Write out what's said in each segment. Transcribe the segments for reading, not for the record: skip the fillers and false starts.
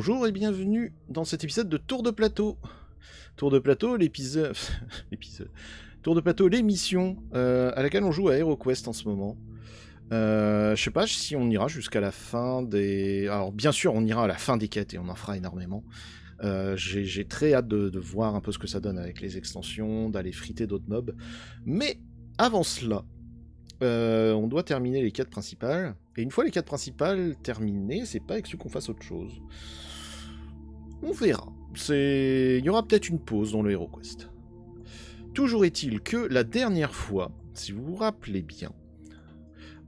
Bonjour et bienvenue dans cet épisode de Tour de Plateau. Tour de Plateau, l'épisode... Tour de Plateau, l'émission à laquelle on joue à HeroQuest en ce moment. Je sais pas si on ira jusqu'à la fin des... Alors bien sûr on ira à la fin des quêtes et on en fera énormément. J'ai très hâte de voir un peu ce que ça donne avec les extensions, d'aller friter d'autres mobs. Mais avant cela, on doit terminer les quêtes principales. Et une fois les quêtes principales terminées, c'est pas exclu qu'on fasse autre chose. On verra. Il y aura peut-être une pause dans le HeroQuest. Toujours est-il que la dernière fois, si vous vous rappelez bien,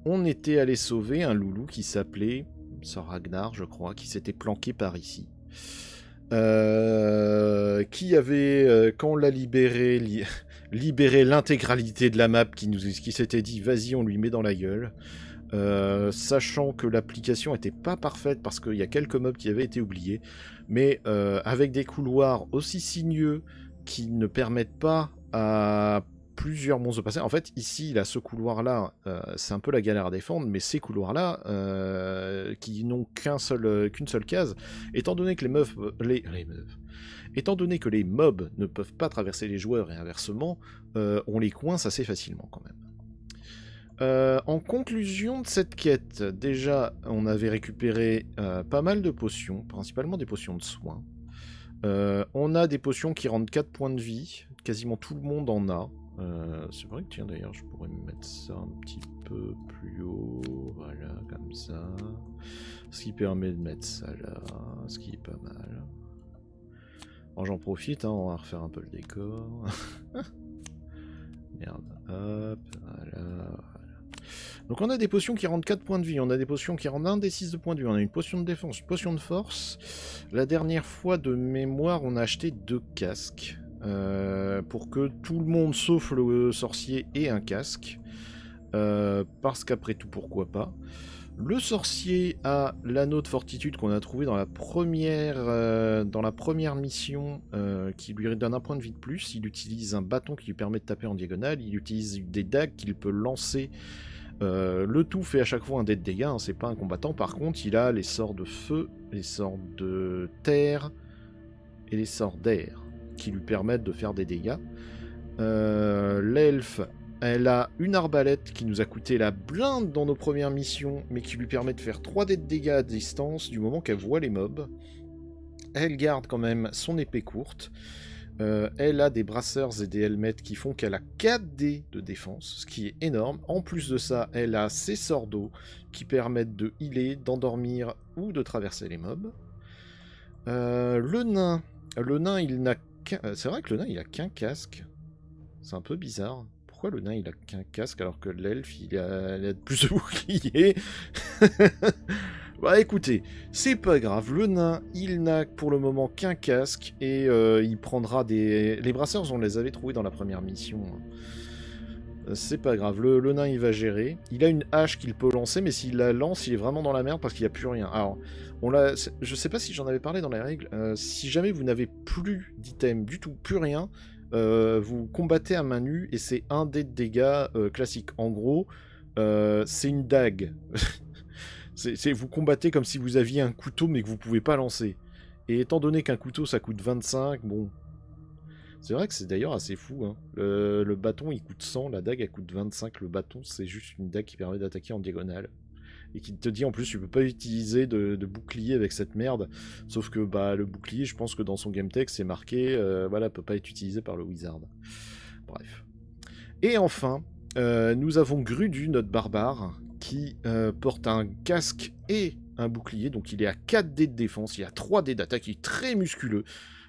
on était allé sauver un loulou qui s'appelait Sir Ragnar, je crois, qui s'était planqué par ici. Qui avait, quand on l'a libéré, libéré l'intégralité de la map, qui s'était dit vas-y on lui met dans la gueule. Sachant que l'application était pas parfaite parce qu'il y a quelques mobs qui avaient été oubliés, mais avec des couloirs aussi sinueux qui ne permettent pas à plusieurs monstres de passer. En fait, ici, là, ce couloir-là, c'est un peu la galère à défendre, mais ces couloirs-là, qui n'ont qu'une seule case, étant donné que étant donné que les mobs ne peuvent pas traverser les joueurs et inversement, on les coince assez facilement quand même. En conclusion de cette quête, déjà on avait récupéré pas mal de potions, principalement des potions de soins. On a des potions qui rendent 4 points de vie, quasiment tout le monde en a. C'est vrai que tiens d'ailleurs je pourrais me mettre ça un petit peu plus haut, voilà comme ça. Ce qui permet de mettre ça là, ce qui est pas mal. Alors j'en profite, hein, on va refaire un peu le décor. Merde, hop, voilà. Donc on a des potions qui rendent 4 points de vie, on a des potions qui rendent 1 des 6 de points de vie, on a une potion de défense, une potion de force. La dernière fois de mémoire, on a acheté 2 casques, pour que tout le monde, sauf le sorcier, ait un casque. Parce qu'après tout, pourquoi pas. Le sorcier a l'anneau de fortitude qu'on a trouvé dans la première mission, qui lui donne 1 point de vie de plus. Il utilise un bâton qui lui permet de taper en diagonale, il utilise des dagues qu'il peut lancer. Le tout fait à chaque fois un dé de dégâts, hein, c'est pas un combattant. Par contre, il a les sorts de feu, les sorts de terre et les sorts d'air qui lui permettent de faire des dégâts. L'elfe, elle a une arbalète qui nous a coûté la blinde dans nos premières missions, mais qui lui permet de faire 3 dés de dégâts à distance du moment qu'elle voit les mobs. Elle garde quand même son épée courte. Elle a des brasseurs et des helmets qui font qu'elle a 4 dés de défense, ce qui est énorme. En plus de ça, elle a ses sorts d'eau qui permettent de healer, d'endormir ou de traverser les mobs. Le nain, il n'a qu'un... C'est vrai que le nain, il a qu'un casque. C'est un peu bizarre. Pourquoi le nain, il a qu'un casque alors que l'elfe, il a plus de boucliers? Bah écoutez, c'est pas grave, le nain, il n'a pour le moment qu'un casque et il prendra des... Les brasseurs, on les avait trouvés dans la première mission. C'est pas grave, le nain il va gérer. Il a une hache qu'il peut lancer, mais s'il la lance, il est vraiment dans la merde parce qu'il n'y a plus rien. Alors, je sais pas si j'en avais parlé dans les règles, si jamais vous n'avez plus d'items du tout, plus rien, vous combattez à main nue et c'est 1 dé de dégâts classique. En gros, c'est une dague. Vous combattez comme si vous aviez un couteau mais que vous pouvez pas lancer. Et étant donné qu'un couteau ça coûte 25, bon... C'est vrai que c'est d'ailleurs assez fou, hein. Le bâton il coûte 100, la dague elle coûte 25. Le bâton c'est juste une dague qui permet d'attaquer en diagonale. Et qui te dit en plus tu peux pas utiliser de bouclier avec cette merde. Sauf que bah le bouclier, je pense que dans son game text c'est marqué, voilà, peut pas être utilisé par le wizard. Bref. Et enfin, nous avons Grudu, notre barbare, qui porte un casque et un bouclier, donc il est à 4 dés de défense, il a 3 dés d'attaque, il est très musculeux.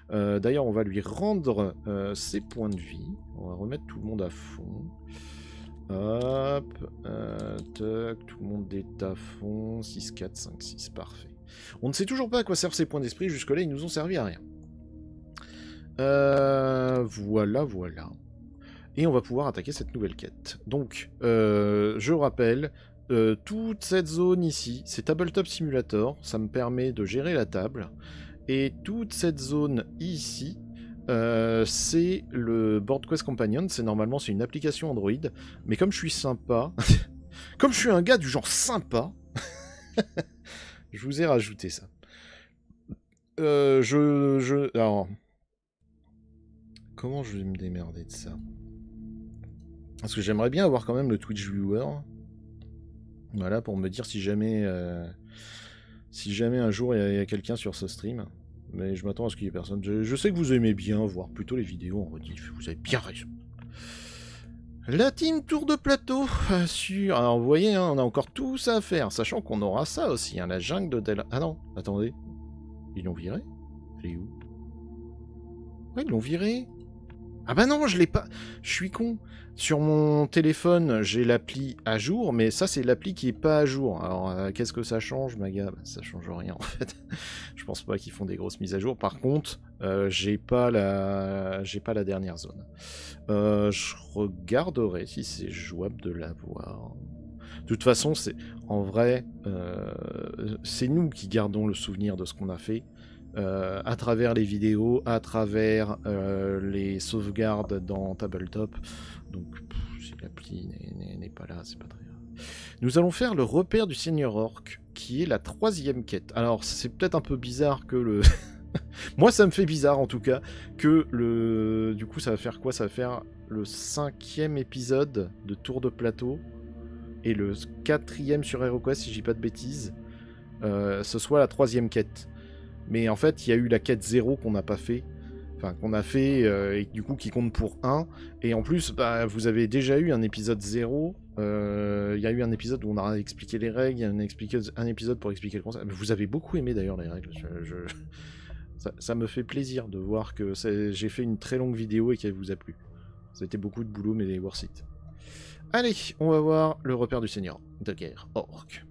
D'ailleurs, on va lui rendre ses points de vie. On va remettre tout le monde à fond. Hop, toc, tout le monde est à fond. 6, 4, 5, 6, parfait. On ne sait toujours pas à quoi servent ces points d'esprit, jusque-là ils nous ont servi à rien. Voilà. Et on va pouvoir attaquer cette nouvelle quête. Donc, je rappelle, toute cette zone ici, c'est Tabletop Simulator, ça me permet de gérer la table. Et toute cette zone ici, c'est le Board Quest Companion, normalement c'est une application Android, mais comme je suis sympa, comme je suis un gars du genre sympa, je vous ai rajouté ça. Alors, comment je vais me démerder de ça? Parce que j'aimerais bien avoir quand même le Twitch viewer. Voilà, pour me dire si jamais un jour il y a quelqu'un sur ce stream. Mais je m'attends à ce qu'il y ait personne. Je sais que vous aimez bien voir plutôt les vidéos en rediff. Vous avez bien raison. La team tour de plateau sur... Alors vous voyez, hein, on a encore tout ça à faire. Sachant qu'on aura ça aussi, hein, la jungle de Del... Ah non, attendez. Ils l'ont viré? Elle est où? Ouais, ils l'ont viré. Ah bah non, je l'ai pas... Je suis con. Sur mon téléphone, j'ai l'appli à jour, mais ça, c'est l'appli qui est pas à jour. Alors, qu'est-ce que ça change, ma gars? Bah, ça change rien, en fait. Je pense pas qu'ils font des grosses mises à jour. Par contre, j'ai pas la dernière zone. Je regarderai si c'est jouable de l'avoir. De toute façon, c'est en vrai, c'est nous qui gardons le souvenir de ce qu'on a fait. À travers les vidéos, à travers les sauvegardes dans Tabletop. Donc, si l'appli n'est pas là, c'est pas très grave. Nous allons faire le repère du Seigneur Orc, qui est la 3e quête. Alors, c'est peut-être un peu bizarre que le... Moi, ça me fait bizarre, en tout cas, que le... Du coup, ça va faire quoi? Ça va faire le 5e épisode de Tour de Plateau, et le 4e sur HeroQuest, si je dis pas de bêtises, ce soit la 3e quête. Mais en fait, il y a eu la quête 0 qu'on n'a pas fait. Enfin, qu'on a fait, et du coup, qui compte pour 1. Et en plus, bah, vous avez déjà eu un épisode 0. Il y a eu un épisode où on a expliqué les règles. Il y a un épisode pour expliquer le concept. Vous avez beaucoup aimé, d'ailleurs, les règles. Ça me fait plaisir de voir que j'ai fait une très longue vidéo et qu'elle vous a plu. Ça a été beaucoup de boulot, mais worth it. Allez, on va voir le repère du Seigneur de guerre Orc.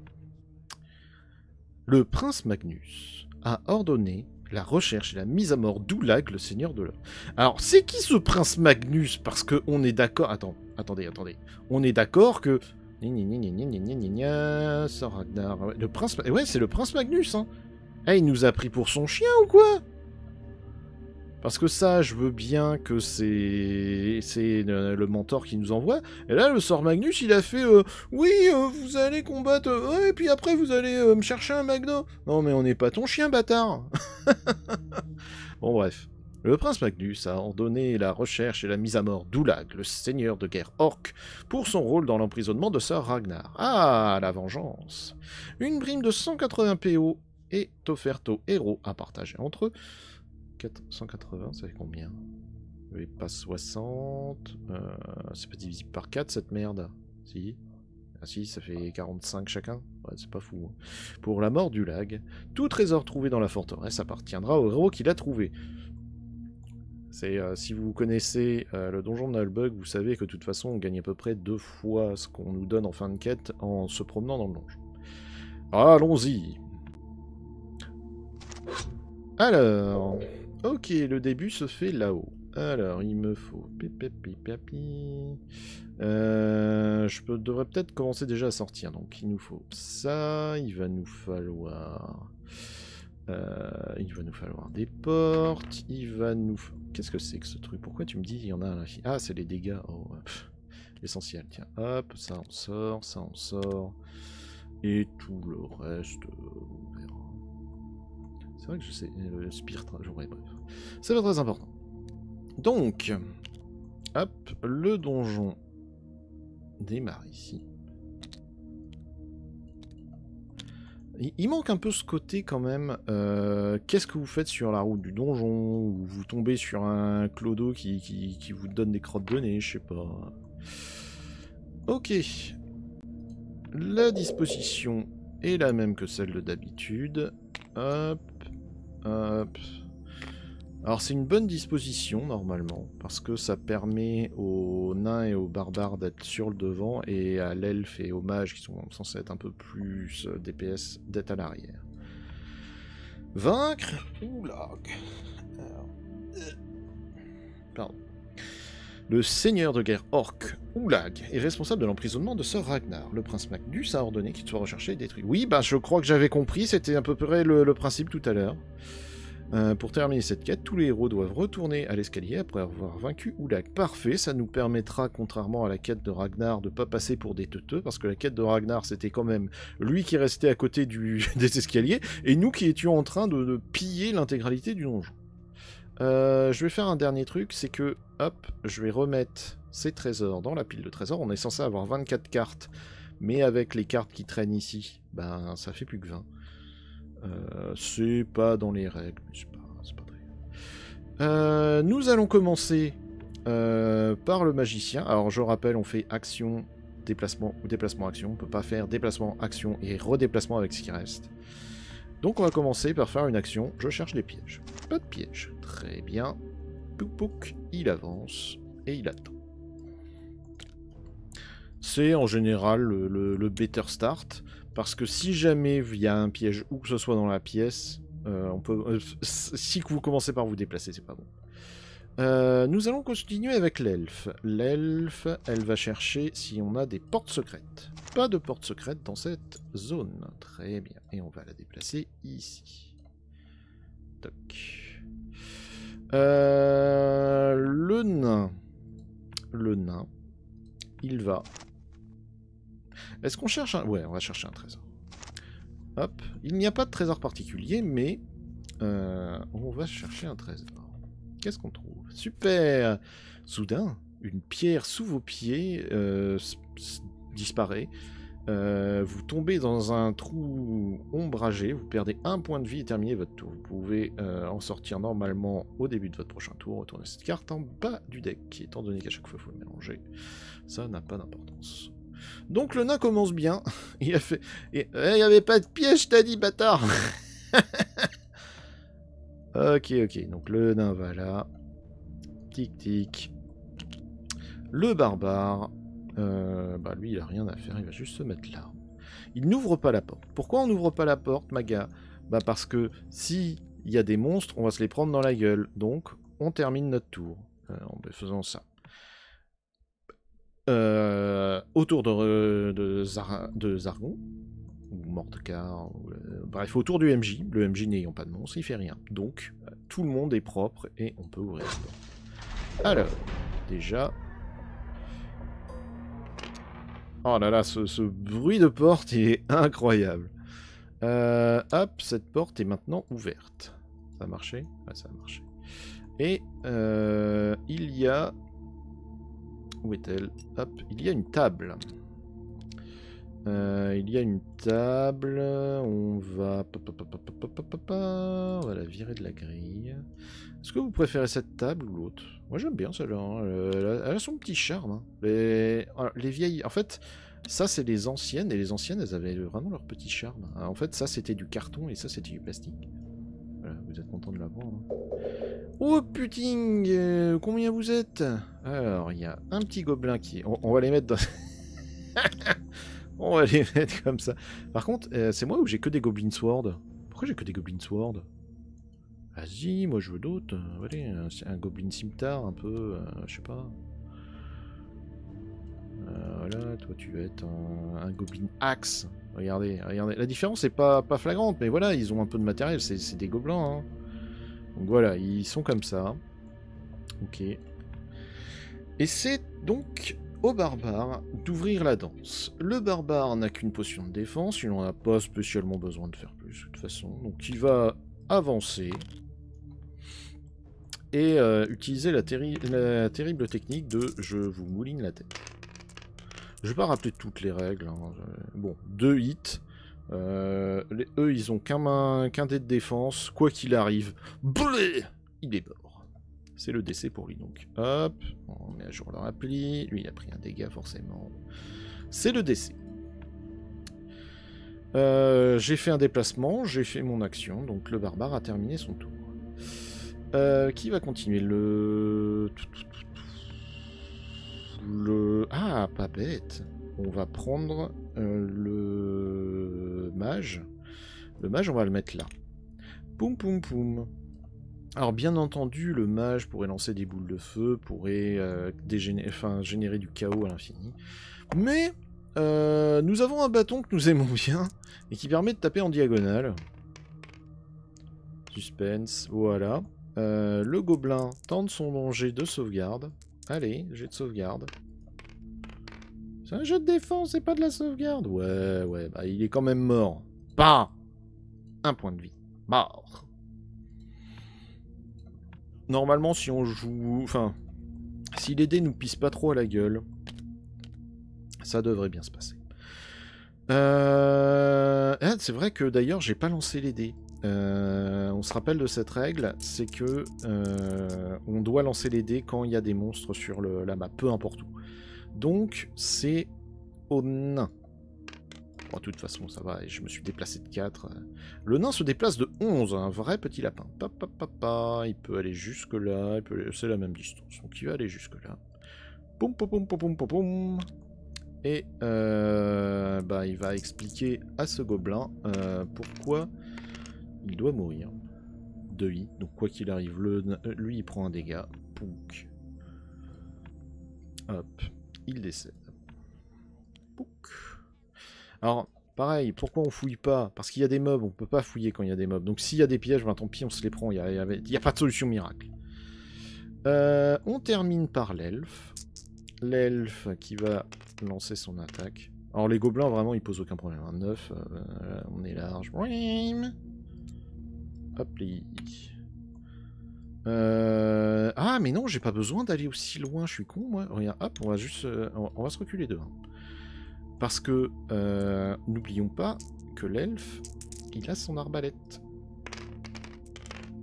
Le prince Magnus a ordonné la recherche et la mise à mort d'Oulag, le seigneur de l'or. Alors, c'est qui ce prince Magnus? Parce que on est d'accord... Attendez. On est d'accord que... Sir Ragnar... Le prince... Ouais, c'est le prince Magnus, hein. Eh, il nous a pris pour son chien ou quoi? Parce que ça, je veux bien que c'est le mentor qui nous envoie. Et là, le Sir Magnus, il a fait oui, vous allez combattre, et puis après, vous allez me chercher un Magno. Non, mais on n'est pas ton chien, bâtard. Bon, bref. Le prince Magnus a ordonné la recherche et la mise à mort d'Oulag, le seigneur de guerre orc, pour son rôle dans l'emprisonnement de Sir Ragnar. Ah, la vengeance. Une prime de 180 PO est offerte aux héros à partager entre eux. 180, ça fait combien? Oui, pas 60. C'est pas divisible par 4 cette merde. Si. Ah si, ça fait 45 chacun. Ouais, c'est pas fou. Hein. Pour la mort du lag, tout trésor trouvé dans la forteresse appartiendra au héros qui l'a trouvé. C'est si vous connaissez le donjon de Nullbug, vous savez que de toute façon on gagne à peu près 2 fois ce qu'on nous donne en fin de quête en se promenant dans le donjon. Allons-y. Alors, ok, le début se fait là-haut. Alors, il me faut... Je devrais peut-être commencer déjà à sortir. Donc, il nous faut ça. Il va nous falloir des portes. Il va nous... Qu'est-ce que c'est que ce truc? Pourquoi tu me dis il y en a un là? Ah, c'est les dégâts. Oh, l'essentiel. Tiens, hop, ça on sort, ça on sort. Et tout le reste, on verra. C'est vrai que je sais, le spire, ouais, bref. Ça va être très important. Donc, hop, le donjon démarre ici. Il manque un peu ce côté quand même. Qu'est-ce que vous faites sur la route du donjon? Ou vous tombez sur un clodo qui vous donne des crottes de nez, je sais pas. Ok. La disposition est la même que celle de d'habitude. Hop. Hop. Alors c'est une bonne disposition normalement, parce que ça permet aux nains et aux barbares d'être sur le devant, et à l'elfe et aux mages qui sont censés être un peu plus DPS d'être à l'arrière. Vaincre Oulag. Pardon. Le seigneur de guerre orc, Oulag, est responsable de l'emprisonnement de Sir Ragnar. Le prince Magnus a ordonné qu'il soit recherché et détruit. Oui, bah je crois que j'avais compris, c'était à peu près le principe tout à l'heure. Pour terminer cette quête, tous les héros doivent retourner à l'escalier après avoir vaincu Ulag. Parfait, ça nous permettra, contrairement à la quête de Ragnar, de ne pas passer pour des teuteux, parce que la quête de Ragnar, c'était quand même lui qui restait à côté des escaliers, et nous qui étions en train de piller l'intégralité du donjon. Je vais faire un dernier truc, c'est que, hop, je vais remettre ces trésors dans la pile de trésors. On est censé avoir 24 cartes, mais avec les cartes qui traînent ici, ben ça fait plus que 20. C'est pas dans les règles, c'est pas très... nous allons commencer par le magicien. Alors je rappelle, on fait action, déplacement ou déplacement action. On peut pas faire déplacement, action et redéplacement avec ce qui reste. Donc on va commencer par faire une action. Je cherche des pièges. Pas de pièges. Très bien. Pouk pouk, il avance et il attend. C'est en général le better start. Parce que si jamais il y a un piège où que ce soit dans la pièce, on peut, si vous commencez par vous déplacer, c'est pas bon. Nous allons continuer avec l'elfe. L'elfe, elle va chercher si on a des portes secrètes. Pas de portes secrètes dans cette zone. Très bien. Et on va la déplacer ici. Toc. Le nain. Le nain. Il va... Est-ce qu'on cherche un... Ouais, on va chercher un trésor. Hop. Il n'y a pas de trésor particulier, mais... on va chercher un trésor. Qu'est-ce qu'on trouve? Super! Soudain, une pierre sous vos pieds disparaît. Vous tombez dans un trou ombragé. Vous perdez un point de vie et terminez votre tour. Vous pouvez en sortir normalement au début de votre prochain tour. Retournez cette carte en bas du deck, étant donné qu'à chaque fois il faut le mélanger. Ça n'a pas d'importance. Donc le nain commence bien. Il a fait... Il n'y avait pas de piège, t'as dit, bâtard. Ok. Donc le nain va là. Tic tic. Le barbare. Bah lui, il a rien à faire. Il va juste se mettre là. Il n'ouvre pas la porte. Pourquoi on n'ouvre pas la porte, Maga? Bah parce que si il y a des monstres, on va se les prendre dans la gueule. Donc, on termine notre tour en faisant ça. Autour de Zargon, ou Mordekar, bref, autour du MJ. Le MJ n'ayant pas de monstre, il fait rien. Donc, tout le monde est propre et on peut ouvrir la porte. Alors, déjà... Oh là là, ce bruit de porte, il est incroyable. Hop, cette porte est maintenant ouverte. Ça a marché? Ouais, ça a marché. Et il y a... Où est-elle? Hop, il y a une table. Il y a une table. On va... On va la virer de la grille. Est-ce que vous préférez cette table ou l'autre? Moi j'aime bien celle-là. Hein. Elle a son petit charme. Hein. Les vieilles... En fait, ça c'est les anciennes. Et les anciennes, elles avaient vraiment leur petit charme. En fait, ça c'était du carton et ça c'était du plastique. Voilà, vous êtes content de la voir. Hein. Oh putain, combien vous êtes? Alors, il y a un petit gobelin qui... On va les mettre dans... On va les mettre comme ça. Par contre, c'est moi ou j'ai que des goblin sword? Pourquoi j'ai que des goblin sword? Vas-y, moi je veux d'autres. Allez, un goblin scimitar un peu, je sais pas. Voilà, toi tu vas être un goblin axe. Regardez. La différence est pas flagrante, mais voilà, ils ont un peu de matériel, c'est des gobelins. Hein. Donc voilà, ils sont comme ça. Ok. Et c'est donc au barbare d'ouvrir la danse. Le barbare n'a qu'une potion de défense, il n'en a pas spécialement besoin de faire plus de toute façon. Donc il va avancer et utiliser la terrible technique de je vous mouline la tête. Je vais pas rappeler toutes les règles. Hein. Bon, 2 hits. Eux, ils ont qu'un dé de défense. Quoi qu'il arrive, blé, il est mort. C'est le décès pour lui, donc. Hop, on met à jour leur appli. Lui, il a pris un dégât, forcément. C'est le décès. J'ai fait un déplacement, j'ai fait mon action, donc le barbare a terminé son tour. Qui va continuer? Ah, pas bête. On va prendre le mage. Le mage, on va le mettre là. Poum, poum, poum. Alors, bien entendu, le mage pourrait lancer des boules de feu, pourrait générer du chaos à l'infini. Mais nous avons un bâton que nous aimons bien et qui permet de taper en diagonale. suspense, voilà. Le gobelin tente son jet de sauvegarde. Allez, jet de sauvegarde. C'est un jet de défense, c'est pas de la sauvegarde. Ouais, bah il est quand même mort. Bah, un point de vie. Mort. Normalement, si on joue... Enfin, si les dés nous pissent pas trop à la gueule, ça devrait bien se passer. C'est vrai que d'ailleurs, j'ai pas lancé les dés. On se rappelle de cette règle, c'est que on doit lancer les dés quand il y a des monstres sur la map, peu importe où. Donc, c'est au nain. Bon, de toute façon, ça va, et je me suis déplacé de 4. Le nain se déplace de 11, un vrai petit lapin. Il peut aller jusque là, c'est la même distance, donc il va aller jusque là. Poum, poum, poum, poum, poum, poum, poum. Et bah, il va expliquer à ce gobelin pourquoi il doit mourir. 2 hits, donc quoi qu'il arrive, lui il prend un dégât. Pouk. Hop, il décède. Pouk. Alors, pareil, pourquoi on fouille pas? Parce qu'il y a des mobs, on peut pas fouiller quand il y a des mobs. Donc s'il y a des pièges, ben tant pis, on se les prend, il y a pas de solution miracle. On termine par l'elfe. L'elfe qui va lancer son attaque. Alors les gobelins, vraiment, ils posent aucun problème. 9, on est large. Hop, les... Ah, mais non, j'ai pas besoin d'aller aussi loin, je suis con, moi. Regarde, hop, on va juste... on va se reculer devant. Parce que, n'oublions pas que l'elfe, il a son arbalète.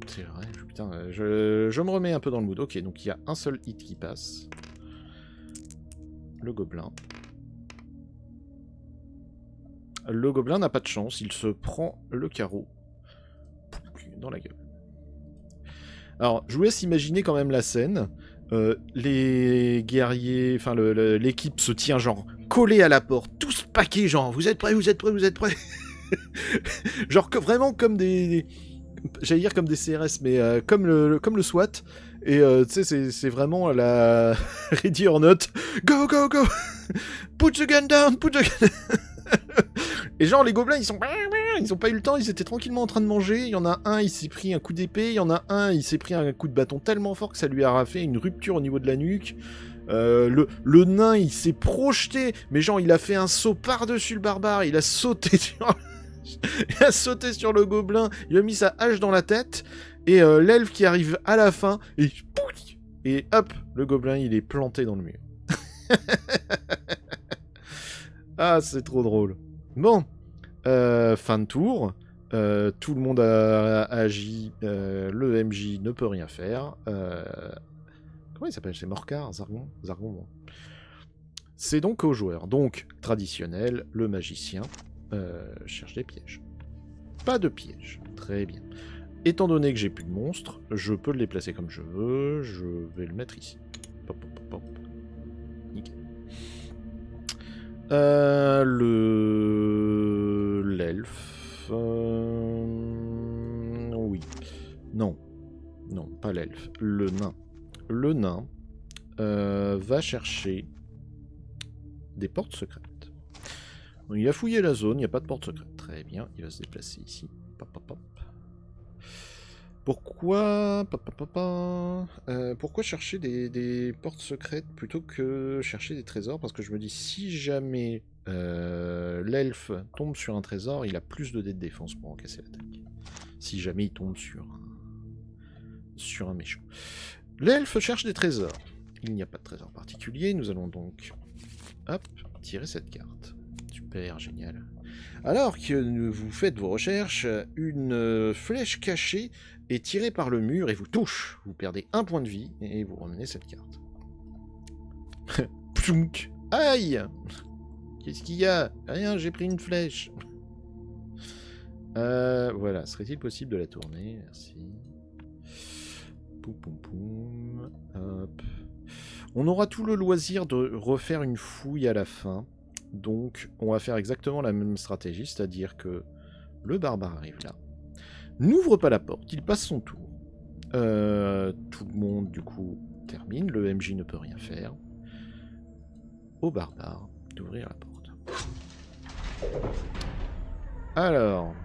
C'est vrai, putain, je me remets un peu dans le mood. Ok, donc il y a un seul hit qui passe. Le gobelin. Le gobelin n'a pas de chance, il se prend le carreau dans la gueule. Alors, je vous laisse imaginer quand même la scène. Les guerriers, enfin l'équipe se tient genre collée à la porte, tous paquets, genre vous êtes prêts, vous êtes prêts, vous êtes prêts. Genre vraiment comme des j'allais dire comme des CRS, mais comme le SWAT. Et tu sais, c'est vraiment la Ready or Not. Go, go, go. Put the gun down, put the gun. Et genre les gobelins ils ont pas eu le temps, ils étaient tranquillement en train de manger. Il y en a un, il s'est pris un coup d'épée. Il y en a un, il s'est pris un coup de bâton tellement fort que ça lui a fait une rupture au niveau de la nuque. Le nain il s'est projeté, mais genre il a fait un saut par-dessus le barbare. Il a sauté sur le gobelin. Il a mis sa hache dans la tête. Et l'elfe qui arrive à la fin et hop, le gobelin il est planté dans le mur. Ah, c'est trop drôle. Bon, fin de tour. Tout le monde a agi. Le MJ ne peut rien faire. Comment il s'appelle? C'est Morcar, Zargon, bon. C'est donc aux joueurs. Donc, traditionnel, le magicien cherche des pièges. Pas de pièges. Très bien. Étant donné que j'ai plus de monstres, je peux le déplacer comme je veux. Je vais le mettre ici. Pop, pop, pop, pop. Nickel. L'elfe... Oui. Non. Non, pas l'elfe. Le nain. Le nain va chercher des portes secrètes. Donc, il a fouillé la zone, il n'y a pas de porte secrète. Très bien, il va se déplacer ici. Pop, pop, pop. Pourquoi... pourquoi chercher des portes secrètes plutôt que chercher des trésors? Parce que je me dis, si jamais l'elfe tombe sur un trésor, il a plus de dés de défense pour encaisser l'attaque. Si jamais il tombe sur un méchant. L'elfe cherche des trésors. Il n'y a pas de trésor particulier. Nous allons donc hop, tirer cette carte. Super, génial. Alors que vous faites vos recherches, une flèche cachée est tirée par le mur et vous touche. Vous perdez un point de vie et vous ramenez cette carte. Plounk. Aïe! Qu'est-ce qu'il y a? Rien, j'ai pris une flèche. Voilà, serait-il possible de la tourner? Merci. Poum poum poum. Hop. On aura tout le loisir de refaire une fouille à la fin. Donc, on va faire exactement la même stratégie, c'est-à-dire que le barbare arrive là, n'ouvre pas la porte, il passe son tour. Tout le monde, du coup, termine, le MJ ne peut rien faire. Au barbare d'ouvrir la porte. Alors,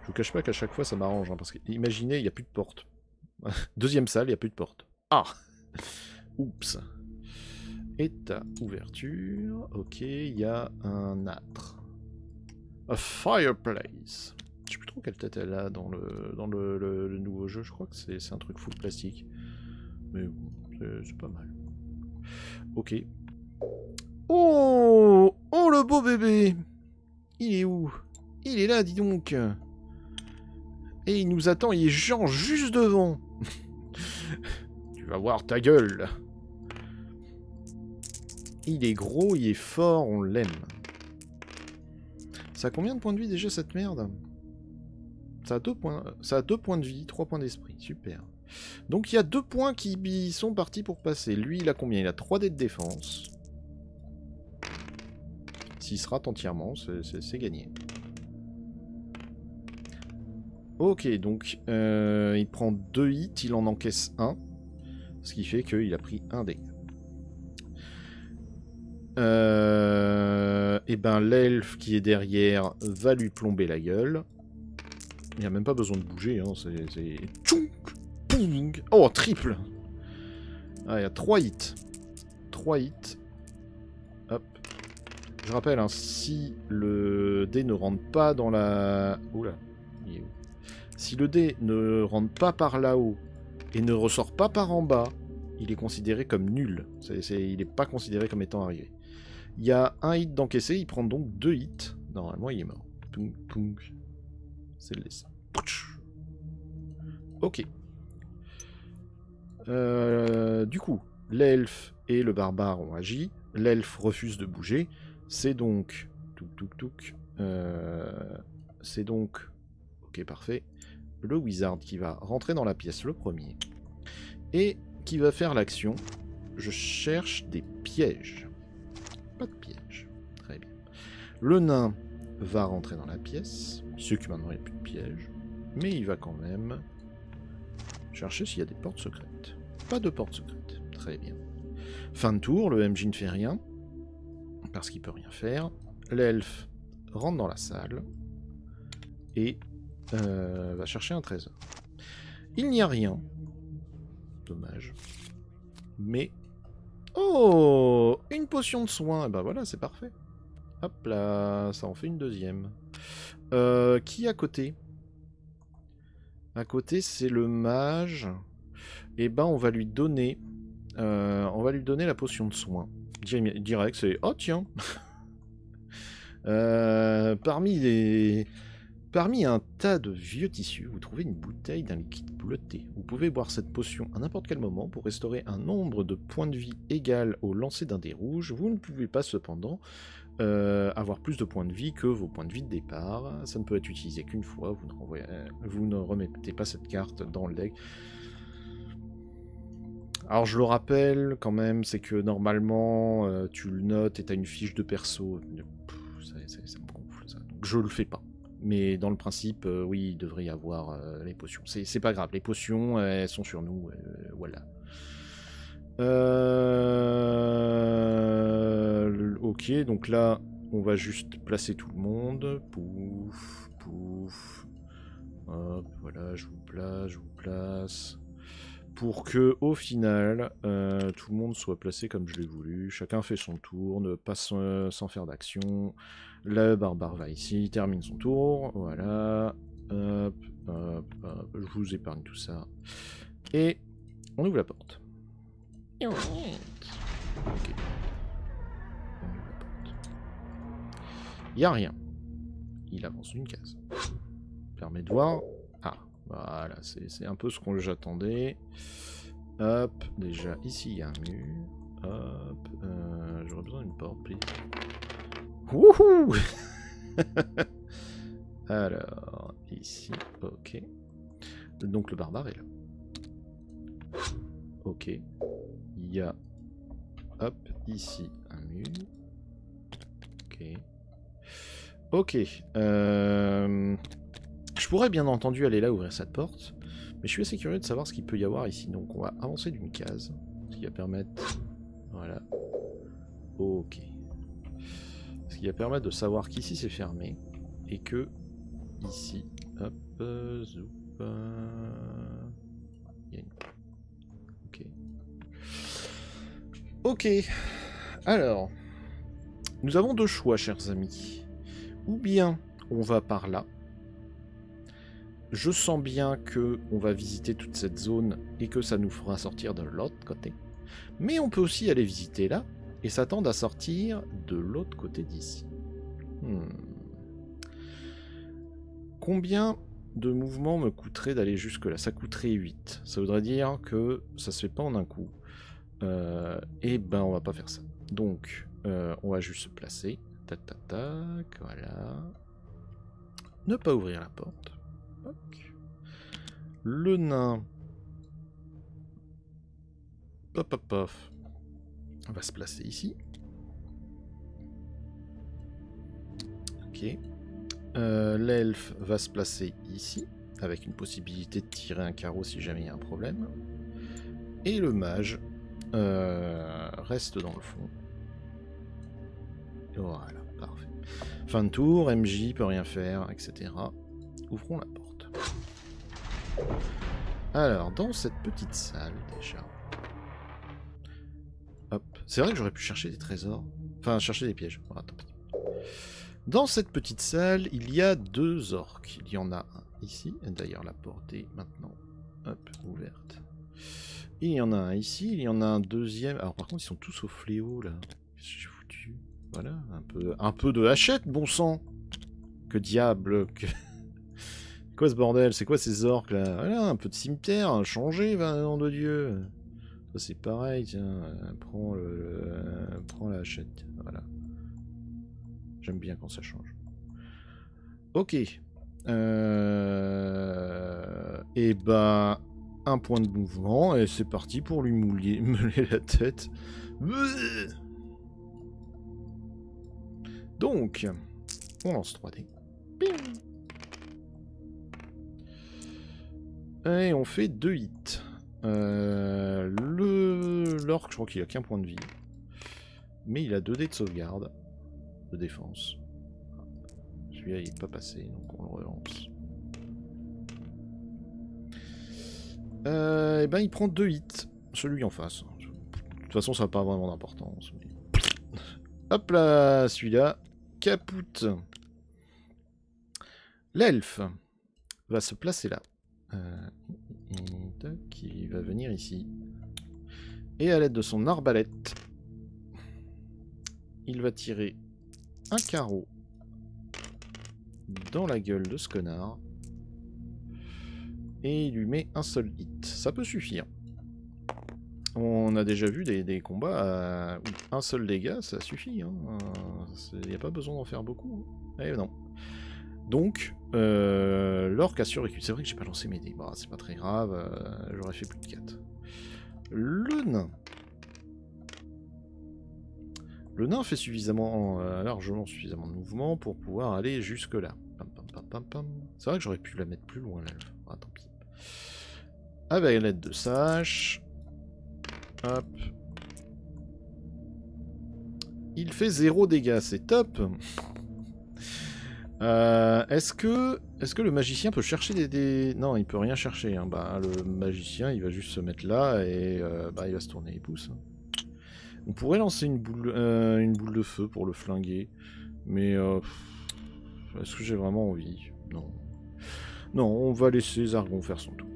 je vous cache pas qu'à chaque fois ça m'arrange, hein, parce que imaginez, il n'y a plus de porte. Deuxième salle, il n'y a plus de porte. Ah. Oups. État ouverture. Ok, il y a un âtre. A fireplace. Je sais plus trop quelle tête elle a dans le nouveau jeu. Je crois que c'est un truc full plastique. Mais bon, c'est pas mal. Ok. Oh! Oh le beau bébé! Il est où? Il est là, dis donc. Et il nous attend, il est genre juste devant. Tu vas voir ta gueule. Il est gros, il est fort, on l'aime. Ça a combien de points de vie déjà cette merde? Ça a 2 points. Ça a 2 points de vie, 3 points d'esprit. Super. Donc il y a 2 points qui sont partis pour passer. Lui, il a combien? Il a 3 dés de défense. S'il se rate entièrement, c'est gagné. Ok, donc il prend 2 hits, il en encaisse 1. Ce qui fait qu'il a pris 1 dé. Et ben l'elfe qui est derrière va lui plomber la gueule. Il n'y a même pas besoin de bouger, hein, c'est... Oh, triple! Ah, il y a 3 hits. 3 hits. Hop. Je rappelle, hein, si le dé ne rentre pas dans la... Oula, il est où? Si le dé ne rentre pas par là-haut et ne ressort pas par en bas, il est considéré comme nul. Il n'est pas considéré comme étant arrivé. Il y a 1 hit d'encaissé, il prend donc 2 hits. Normalement, il est mort. C'est le dessin. Ok. Du coup, l'elfe et le barbare ont agi. L'elfe refuse de bouger. C'est donc... c'est donc... Ok, parfait. Le wizard qui va rentrer dans la pièce le premier. Et qui va faire l'action. Je cherche des pièges. Pas de piège. Très bien. Le nain va rentrer dans la pièce. Ce que maintenant il n'y a plus de piège. Mais il va quand même chercher s'il y a des portes secrètes. Pas de portes secrètes. Très bien. Fin de tour, le MJ ne fait rien. Parce qu'il peut rien faire. L'elfe rentre dans la salle. Et va chercher un trésor. Il n'y a rien. Dommage. Mais... Oh! Une potion de soin. Et ben voilà, c'est parfait. Hop là, ça en fait une deuxième. Qui à côté? À côté, c'est le mage. Et ben, on va lui donner... la potion de soin. Direct, c'est... Oh, tiens. Parmi un tas de vieux tissus, vous trouvez une bouteille d'un liquide bleuté. Vous pouvez boire cette potion à n'importe quel moment pour restaurer un nombre de points de vie égal au lancer d'un dé rouge. Vous ne pouvez pas cependant avoir plus de points de vie que vos points de vie de départ. Ça ne peut être utilisé qu'une fois. Vous ne remettez pas cette carte dans le deck. Alors je le rappelle quand même, c'est que normalement tu le notes et tu as une fiche de perso. Ça me gonfle ça. Donc je le fais pas. Mais dans le principe, oui, il devrait y avoir les potions. C'est pas grave, les potions, elles sont sur nous, voilà. Ok, donc là, on va juste placer tout le monde. Pouf, pouf. Hop, voilà, je vous place. Pour que, au final, tout le monde soit placé comme je l'ai voulu. Chacun fait son tour, ne pas sans faire d'action. Le barbare va ici, termine son tour. Voilà. Hop, hop, hop. Je vous épargne tout ça. Et on ouvre la porte. Ok. On ouvre la porte. Il n'y a rien. Il avance d'une case. Permet de voir. Ah, voilà, c'est un peu ce que j'attendais. Hop, déjà, ici, il y a un mur. Hop, j'aurais besoin d'une porte, please. Wouhou. Alors, ici, ok. Donc le barbare est là. Ok. Il y a, hop, ici, un mur. Ok. Ok. Je pourrais bien entendu aller là ouvrir cette porte, mais je suis assez curieux de savoir ce qu'il peut y avoir ici. Donc on va avancer d'une case, ce qui va permettre... Voilà. Ok. Ce qui va permettre de savoir qu'ici c'est fermé, et que ici Hop, zoup. Il y a une... Ok. Ok. Alors, nous avons deux choix, chers amis. Ou bien on va par là. Je sens bien que on va visiter toute cette zone et que ça nous fera sortir de l'autre côté. Mais on peut aussi aller visiter là et s'attendre à sortir de l'autre côté d'ici. Combien de mouvements me coûterait d'aller jusque là? Ça coûterait 8. Ça voudrait dire que ça se fait pas en un coup. Et ben on va pas faire ça. Donc on va juste se placer. Tac tac tac. Voilà. Ne pas ouvrir la porte. Ok. Le nain. Pop pop pop. On va se placer ici. Ok. L'elfe va se placer ici, avec une possibilité de tirer un carreau si jamais il y a un problème. Et le mage reste dans le fond. Voilà, parfait. Fin de tour, MJ peut rien faire, etc. Ouvrons la porte. Alors, dans cette petite salle, déjà... Hop. C'est vrai que j'aurais pu chercher des trésors. Enfin, chercher des pièges. Oh, attends. Dans cette petite salle, il y a deux orques. Il y en a un ici. D'ailleurs, la porte est maintenant ouverte. Il y en a un ici. Il y en a un deuxième. Alors, par contre, ils sont tous au fléau, là. Qu'est-ce que j'ai foutu? Voilà, un peu de hachette, bon sang. Que diable que... Quoi ce bordel? C'est quoi ces orques, là? Voilà, un peu de cimetière. Changé, nom de Dieu. Ça, c'est pareil, tiens. Prends la hachette. Voilà. J'aime bien quand ça change. Ok. Et ben, un point de mouvement et c'est parti pour lui meuler la tête. Donc, on lance 3D. Et on fait 2 hits. L'orc, je crois qu'il a qu'un point de vie. Mais il a 2 dés de sauvegarde. De défense. Celui-là il n'est pas passé, donc on le relance. Et ben il prend 2 hits. Celui en face. De toute façon ça n'a pas vraiment d'importance. Mais... Hop là, celui-là. Capoute. L'elfe va se placer là. Qui va venir ici. Et à l'aide de son arbalète, il va tirer un carreau dans la gueule de ce connard et il lui met un seul hit. Ça peut suffire. On a déjà vu des combats où un seul dégât, ça suffit. Il n'y a pas besoin d'en faire beaucoup. Eh non. Donc, l'orc a survécu. C'est vrai que j'ai pas lancé mes dés. Bon, c'est pas très grave. J'aurais fait plus de 4. Le nain. Le nain fait largement suffisamment de mouvement pour pouvoir aller jusque là. C'est vrai que j'aurais pu la mettre plus loin, l'elfe. Ah, tant pis. Avec l'aide de Sash. Hop. Il fait 0 dégâts, c'est top. Est-ce que le magicien peut chercher des... Non, il peut rien chercher. Hein. Bah, le magicien, il va juste se mettre là et il va se tourner les pouces. On pourrait lancer une boule de feu pour le flinguer. Mais est-ce que j'ai vraiment envie? Non. Non, on va laisser Zargon faire son tour.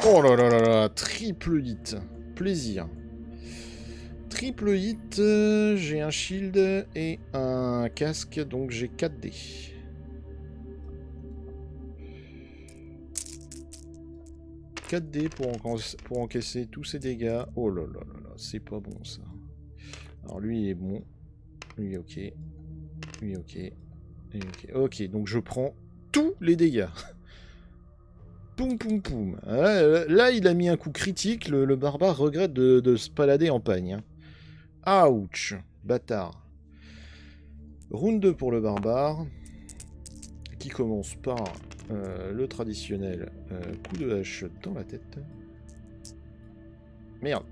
Oh là là là là, triple hit. Plaisir. Triple hit, j'ai un shield et un casque, donc j'ai 4 dés. Pour encaisser tous ces dégâts. Oh là là là là, c'est pas bon ça. Alors lui il est bon. Lui ok. Lui ok. Ok. Ok, donc je prends tous les dégâts. Poum poum poum. Là il a mis un coup critique, le barbare regrette de se balader en pagne. Hein. Ouch, bâtard. Round 2 pour le barbare, qui commence par le traditionnel coup de hache dans la tête. Merde.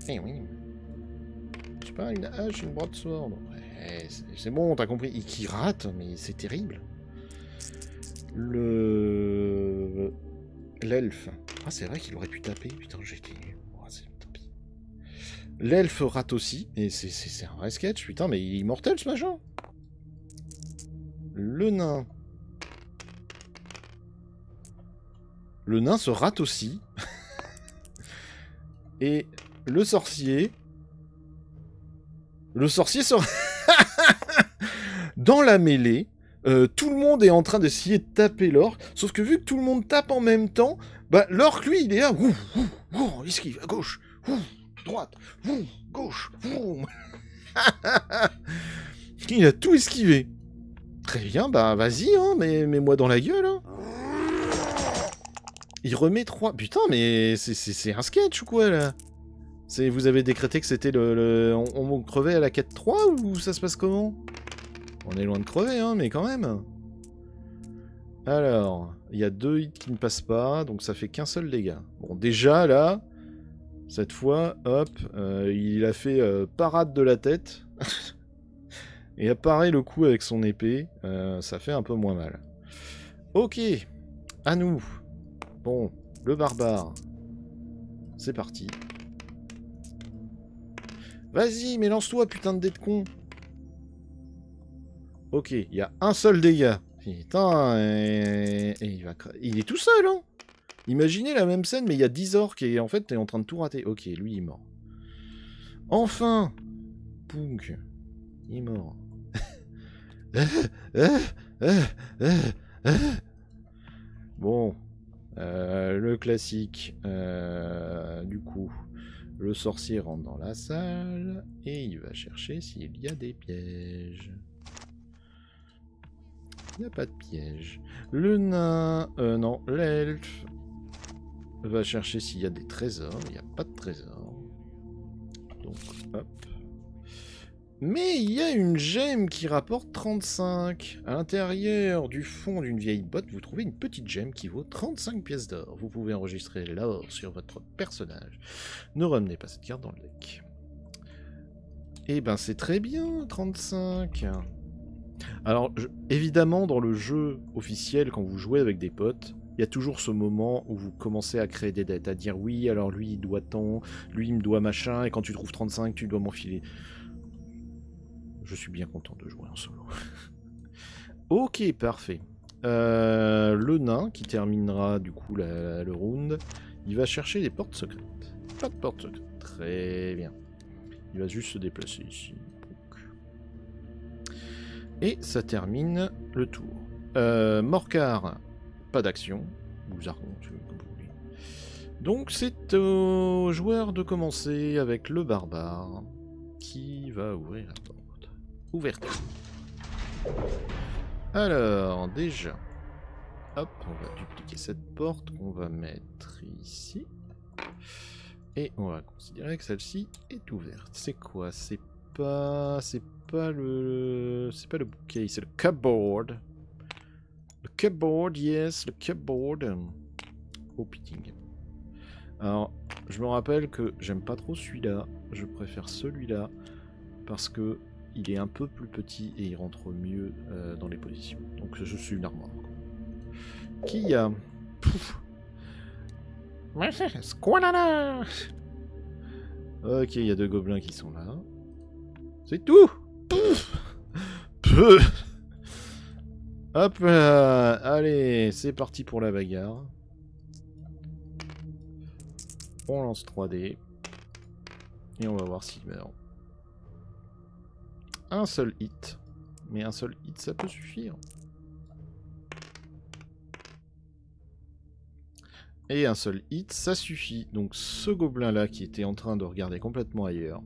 Eh oui. Je sais pas, une hache, une broadsword. Ouais. C'est bon, t'as compris. Qui rate, mais c'est terrible. L'elfe. Ah, c'est vrai qu'il aurait pu taper. Putain, j'ai été... Oh, tant pis. L'elfe rate aussi. Et c'est un vrai sketch. Putain, mais il est immortel, ce machin. Le nain. Le nain se rate aussi. Et le sorcier... Le sorcier se... Dans la mêlée, tout le monde est en train d'essayer de taper l'orque, sauf que vu que tout le monde tape en même temps, bah l'orque, lui, il est là, il esquive, à gauche, droite, gauche, il a tout esquivé. Très bien, bah vas-y, hein, mets-moi dans la gueule, hein. Il remet 3... Putain, mais c'est un sketch ou quoi, là? Vous avez décrété que c'était on crevait à la quête 3 ou ça se passe comment? On est loin de crever, hein, mais quand même. Alors, il y a 2 hits qui ne passent pas, donc ça fait qu'un seul dégât. Bon, déjà, là, cette fois, hop, il a fait parade de la tête. Et apparaît le coup avec son épée. Ça fait un peu moins mal. Ok, à nous. Bon, le barbare. C'est parti. Vas-y, mais lance-toi, putain de dé de con. Ok, il y a un seul dégât. Putain, et il est tout seul, hein. Imaginez la même scène, mais il y a 10 orques et en fait, t'es en train de tout rater. Ok, lui, il est mort. Enfin Punk. Il est mort. Bon. Le classique. Du coup, le sorcier rentre dans la salle et il va chercher s'il y a des pièges. Il n'y a pas de piège. Le nain... non, l'elfe va chercher s'il y a des trésors. Il n'y a pas de trésors. Donc, hop. Mais il y a une gemme qui rapporte 35. À l'intérieur du fond d'une vieille botte, vous trouvez une petite gemme qui vaut 35 pièces d'or. Vous pouvez enregistrer l'or sur votre personnage. Ne ramenez pas cette carte dans le deck. Eh ben, c'est très bien, 35. Alors, évidemment, dans le jeu officiel, quand vous jouez avec des potes, il y a toujours ce moment où vous commencez à créer des dettes, à dire oui, alors lui il doit tant, lui il me doit machin, et quand tu trouves 35, tu dois m'enfiler. Je suis bien content de jouer en solo. Ok, parfait. Le nain, qui terminera du coup le round, il va chercher des portes secrètes. Pas de porte secrète. Très bien. Il va juste se déplacer ici. Et ça termine le tour. Morcar, pas d'action. Ou Zargon, comme vous voulez. Donc c'est au joueur de commencer avec le barbare qui va ouvrir la porte. Ouverture. Alors, déjà. Hop, on va dupliquer cette porte qu'on va mettre ici. Et on va considérer que celle-ci est ouverte. C'est quoi? C'est pas le bouquet, c'est le cupboard. Le cupboard, yes, le cupboard. Oh, pitting. Alors, je me rappelle que j'aime pas trop celui-là. Je préfère celui-là parce que il est un peu plus petit et il rentre mieux dans les positions. Donc je suis une armoire. Qui y a? Squalana. Ok, il y a 2 gobelins qui sont là. C'est tout. Hop là. Allez, c'est parti pour la bagarre. On lance 3D. Et on va voir s'il meurt. Un seul hit. Mais un seul hit, ça peut suffire. Et un seul hit, ça suffit. Donc ce gobelin-là qui était en train de regarder complètement ailleurs,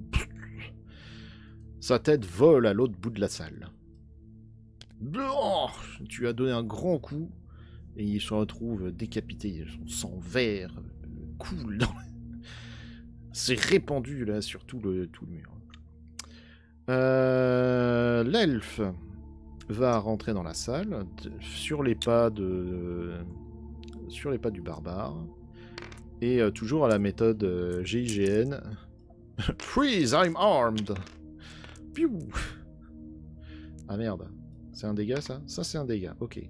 sa tête vole à l'autre bout de la salle. Tu as donné un grand coup et il se retrouve décapité. Son sang vert coule dans... C'est répandu là sur tout le mur. L'elfe va rentrer dans la salle sur les pas du barbare et toujours à la méthode GIGN. Freeze, I'm armed. Piou. Ah merde. C'est un dégât ça? Ça c'est un dégât, ok.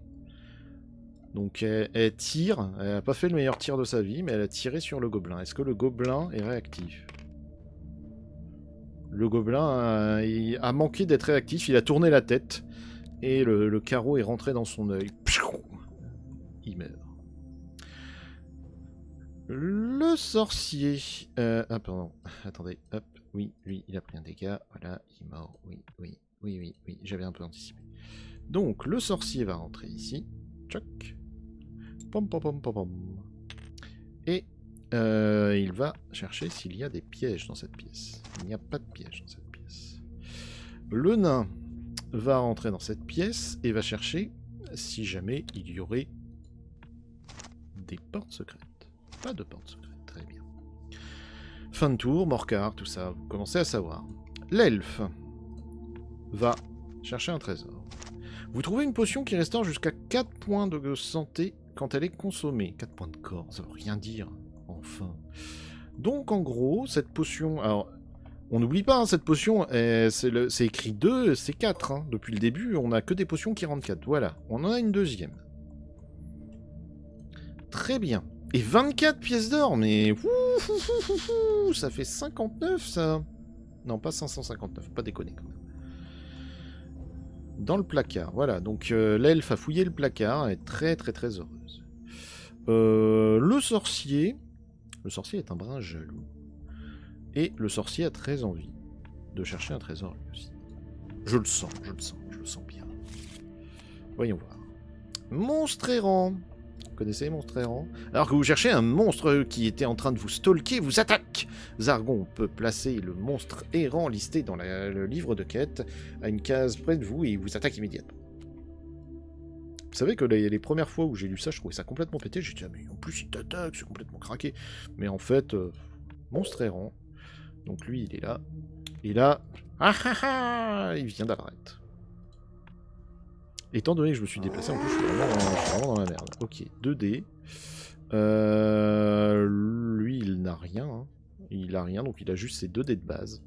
Donc elle tire, elle a pas fait le meilleur tir de sa vie, mais elle a tiré sur le gobelin. Est-ce que le gobelin est réactif? Le gobelin il a manqué d'être réactif, il a tourné la tête, et le carreau est rentré dans son œil. Il meurt. Le sorcier... ah pardon, attendez, hop, oui, lui, il a pris un dégât, voilà, il est mort, oui, j'avais un peu anticipé. Donc, le sorcier va rentrer ici, tchoc, pom pom pom pom pom, et il va chercher s'il y a des pièges dans cette pièce. Il n'y a pas de piège dans cette pièce. Le nain va rentrer dans cette pièce et va chercher si jamais il y aurait des portes secrètes. Pas de porte secrète, très bien. Fin de tour, Morcar, tout ça, vous commencez à savoir. L'elfe va chercher un trésor. Vous trouvez une potion qui restaure jusqu'à 4 points de santé quand elle est consommée. 4 points de corps, ça veut rien dire. Enfin. Donc en gros, cette potion... Alors, on n'oublie pas, hein, cette potion, c'est écrit 2, c'est 4. Hein. Depuis le début, on n'a que des potions qui rendent 4. Voilà, on en a une deuxième. Très bien. Et 24 pièces d'or, mais... ça fait 59, ça. Non, pas 559, pas déconner quand même. Dans le placard, voilà. Donc l'elfe a fouillé le placard, elle est très très très heureuse. Le sorcier est un brin jaloux. Et le sorcier a très envie de chercher un trésor lui aussi. Je le sens bien. Voyons voir. Monstre errant. Vous connaissez Monstre errant? Alors que vous cherchez un monstre qui était en train de vous stalker, vous attaque. Zargon peut placer le monstre errant listé dans le livre de quête à une case près de vous et il vous attaque immédiatement. Vous savez que les premières fois où j'ai lu ça, je trouvais ça complètement pété. J'ai dit, ah, mais en plus il t'attaque, c'est complètement craqué. Mais en fait, monstre errant. Donc lui, il est là. Et là, il vient d'apparaître. Étant donné que je me suis déplacé, en plus, je suis vraiment dans la merde. Ok, 2D. Lui, il n'a rien. Hein. Il a rien, donc il a juste ses 2 dés de base.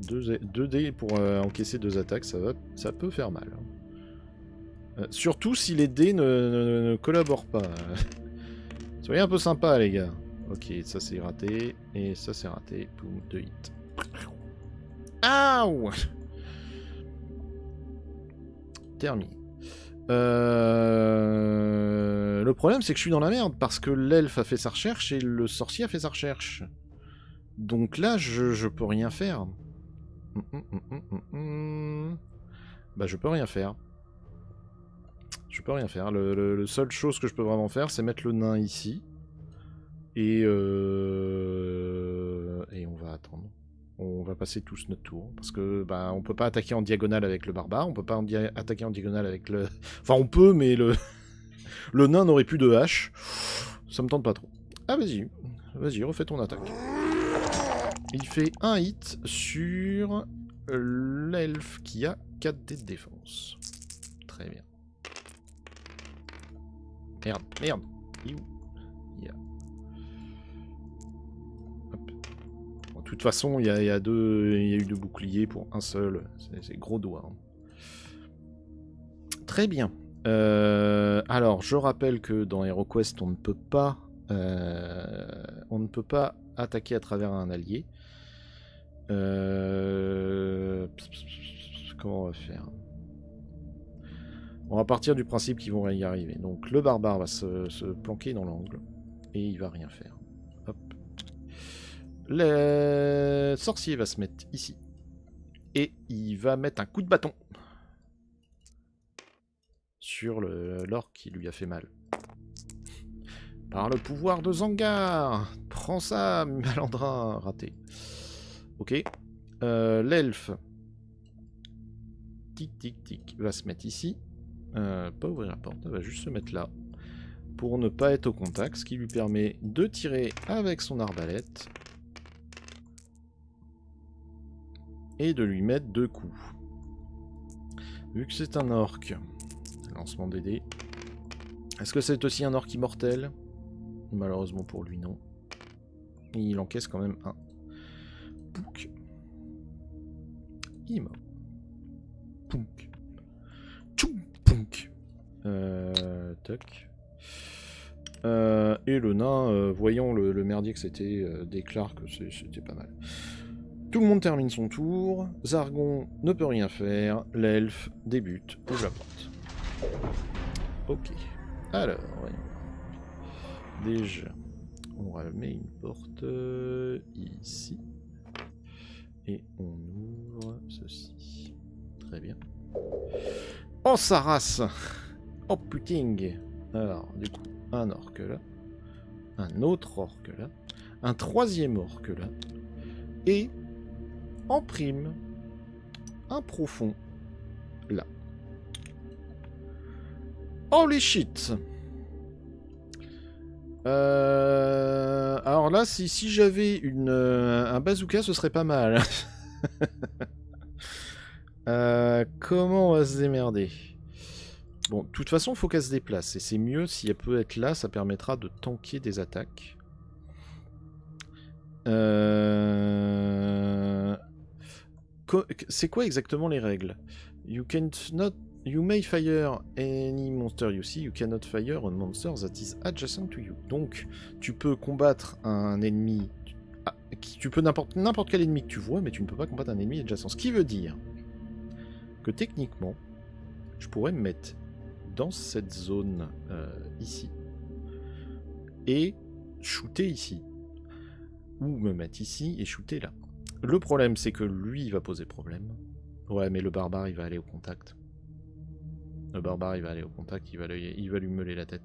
2 dés pour encaisser 2 attaques, ça peut faire mal. Hein. Surtout si les dés ne collaborent pas. Soyez un peu sympa, les gars. Ok, ça c'est raté. Et ça c'est raté. Boum, 2 hits. Aouh! Terminé. Le problème, c'est que je suis dans la merde, parce que l'elfe a fait sa recherche et le sorcier a fait sa recherche. Donc là, je peux rien faire. Bah, je peux rien faire. Je peux rien faire. Le seule chose que je peux vraiment faire, c'est mettre le nain ici. Et on va attendre. On va passer tous notre tour. Parce que bah, on peut pas attaquer en diagonale avec le barbare. On peut pas attaquer en diagonale avec le... Enfin, on peut, mais le nain n'aurait plus de hache. Ça me tente pas trop. Ah, vas-y. Vas-y, refais ton attaque. Il fait un hit sur l'elfe qui a 4 dés de défense. Très bien. Merde. Il est où? De toute façon, il y a eu 2 boucliers pour un seul. C'est gros doigt. Hein. Très bien. Alors, je rappelle que dans HeroQuest, on ne peut pas attaquer à travers un allié. Comment on va faire? On va partir du principe qu'ils vont y arriver. Donc, le barbare va se planquer dans l'angle et il va rien faire. Hop. Le sorcier va se mettre ici. Et il va mettre un coup de bâton sur l'orque qui lui a fait mal. Par le pouvoir de Zangar. Prends ça, malandrin. Raté. Ok. L'elfe. Tic, tic, tic. Va se mettre ici. Pas ouvrir la porte. Elle va juste se mettre là. Pour ne pas être au contact. Ce qui lui permet de tirer avec son arbalète. Et de lui mettre 2 coups. Vu que c'est un orc, lancement des dés. Est-ce que c'est aussi un orc immortel? Malheureusement pour lui, non. Il encaisse quand même un. Pouc. Il est mort. Toc. Et le nain, voyant le merdier que c'était, déclare que c'était pas mal. Tout le monde termine son tour. Zargon ne peut rien faire. L'elfe débute, ouvre la porte. Ok. Alors, voyons. Déjà, on remet une porte ici. Et on ouvre ceci. Très bien. Oh, sa race! Oh, putain! Alors, du coup, un orque là. Un autre orque là. Un troisième orque là. Et, en prime, un profond là. Holy shit! Alors là, si j'avais un bazooka, ce serait pas mal. Comment on va se démerder? Bon, de toute façon, il faut qu'elle se déplace. Et c'est mieux si elle peut être là, ça permettra de tanker des attaques. C'est quoi exactement les règles? You may fire any monster you see, you cannot fire a monster that is adjacent to you. Donc, tu peux combattre un ennemi... tu peux n'importe quel ennemi que tu vois, mais tu ne peux pas combattre un ennemi adjacent. Ce qui veut dire que techniquement, je pourrais me mettre dans cette zone ici et shooter ici. Ou me mettre ici et shooter là. Le problème, c'est que lui, il va poser problème. Ouais, mais le barbare, il va aller au contact. Le barbare, il va aller au contact, il va lui meuler la tête.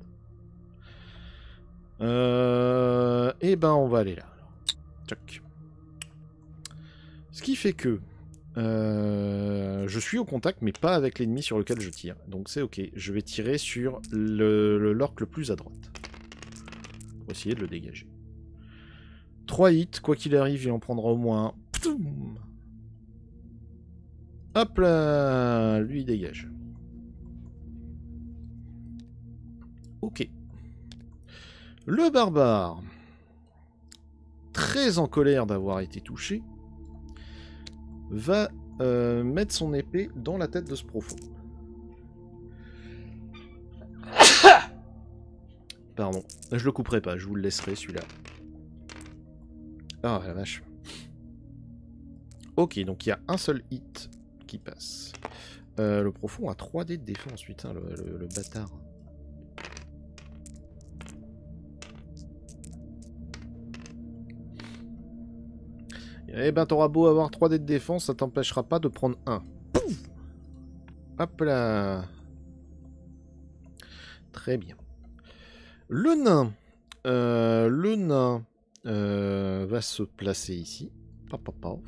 Et ben, on va aller là. Tchoc. Ce qui fait que je suis au contact, mais pas avec l'ennemi sur lequel je tire. Donc c'est ok. Je vais tirer sur l'orque le plus à droite. Pour essayer de le dégager. 3 hits, quoi qu'il arrive, il en prendra au moins un. Hop là, lui il dégage. Ok. Le barbare, très en colère d'avoir été touché, va mettre son épée dans la tête de ce profond. Pardon, je le couperai pas, je vous le laisserai celui-là. Ah la vache. Ok, donc il y a un seul hit qui passe. Le profond a 3D de défense, putain, le bâtard. Eh ben, t'auras beau avoir 3D de défense, ça t'empêchera pas de prendre 1. Pouf! Hop là. Très bien. Le nain. Va se placer ici. Paf, paf, paf.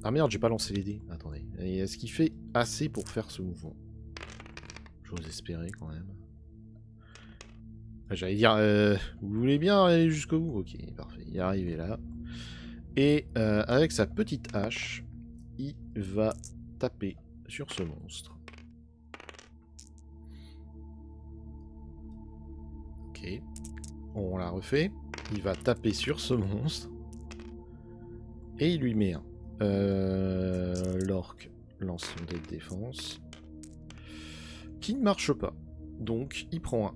Ah merde, j'ai pas lancé les dés. Attendez. Est-ce qu'il fait assez pour faire ce mouvement? J'ose espérer quand même. J'allais dire, vous voulez bien aller jusqu'au bout? Ok, parfait. Il est arrivé là. Et avec sa petite hache, il va taper sur ce monstre. Ok. On la refait. Il va taper sur ce monstre. Et il lui met un. L'orque lance son dé de défense. Qui ne marche pas. Donc, il prend un.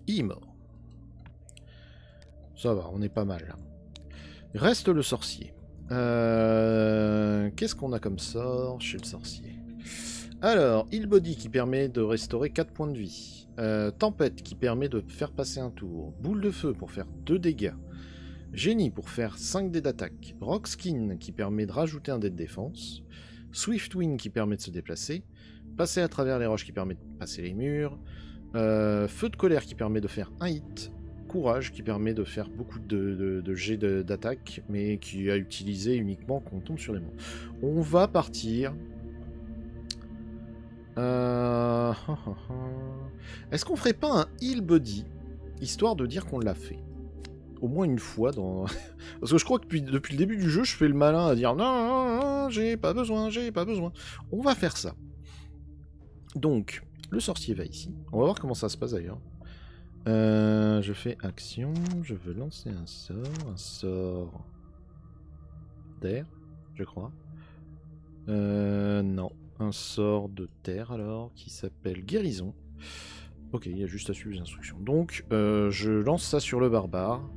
Il est mort. Ça va, on est pas mal là. Reste le sorcier. Qu'est-ce qu'on a comme sort chez le sorcier? Alors, Heal Body qui permet de restaurer 4 points de vie. Tempête qui permet de faire passer un tour. Boule de feu pour faire 2 dégâts. Génie pour faire 5 dés d'attaque. Rock Skin qui permet de rajouter un dé de défense. Swift Wind qui permet de se déplacer. Passer à travers les roches qui permet de passer les murs. Feu de colère qui permet de faire un hit. Courage qui permet de faire beaucoup de jets d'attaque, mais qui a utilisé uniquement quand on tombe sur les mots. On va partir. Est-ce qu'on ferait pas un heal body, histoire de dire qu'on l'a fait? Au moins une fois dans... Parce que je crois que depuis le début du jeu, je fais le malin à dire non, non, non, j'ai pas besoin, j'ai pas besoin. On va faire ça. Donc, le sorcier va ici. On va voir comment ça se passe d'ailleurs. Je fais action, je veux lancer un sort d'air, je crois. Non. un sort de terre alors qui s'appelle guérison. Ok, il y a juste à suivre les instructions. Donc, je lance ça sur le barbare.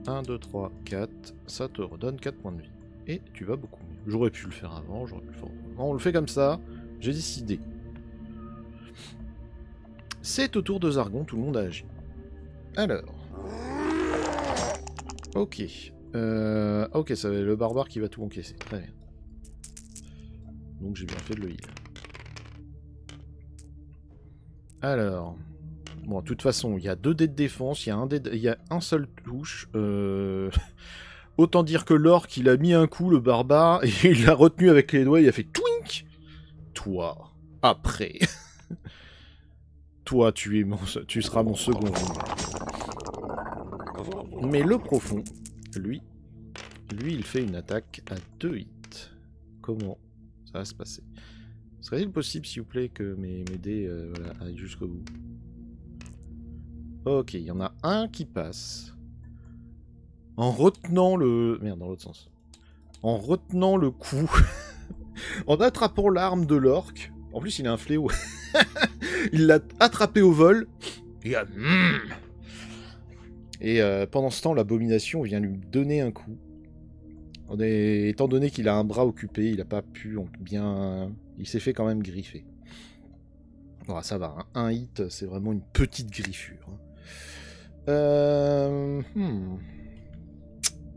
1, 2, 3, 4. Ça te redonne 4 points de vie. Et tu vas beaucoup mieux. J'aurais pu le faire avant, j'aurais pu le faire autrement. On le fait comme ça. J'ai décidé. C'est au tour de Zargon, tout le monde a agi. Alors. Ok. Ok, ça va être le barbare qui va tout encaisser. Très bien. Donc j'ai bien fait de le heal. Alors. Bon, de toute façon, il y a 2 dés de défense, il y a un seul touche. Autant dire que l'orc, il a mis un coup, le barbare, et il l'a retenu avec les doigts, il a fait twink. Toi, après. Toi, tu seras mon second. Mais le profond, lui, il fait une attaque à 2 hits. Comment ça va se passer? Serait-il possible, s'il vous plaît, que mes dés voilà, aillent jusqu'au bout? Ok, il y en a un qui passe. En retenant le... Merde, dans l'autre sens. En retenant le coup. En attrapant l'arme de l'orc. En plus, il a un fléau. Il l'a attrapé au vol. Et, pendant ce temps, l'abomination vient lui donner un coup. Étant donné qu'il a un bras occupé, il n'a pas pu bien... Il s'est fait quand même griffer. Bon, ça va, hein. Un hit, c'est vraiment une petite griffure.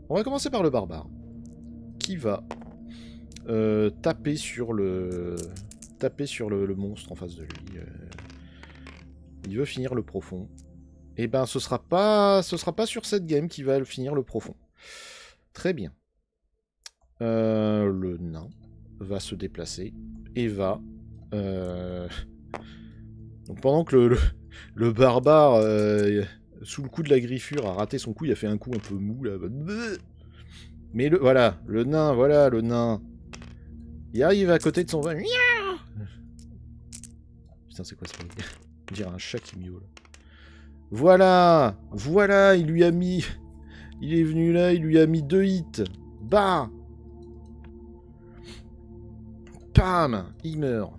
On va commencer par le barbare. Qui va taper sur le monstre en face de lui. Il veut finir le profond. Et ben ce sera pas sur cette game qu'il va finir le profond. Très bien. Le nain va se déplacer et va... Donc pendant que le barbare, sous le coup de la griffure, a raté son coup, il a fait un coup un peu mou là. Mais voilà, le nain. Il arrive à côté de son... Putain, c'est quoi ça? On dirait un chat qui miaule. Voilà, il lui a mis... Il est venu là, il lui a mis 2 hits. Bah. Pam. Il meurt.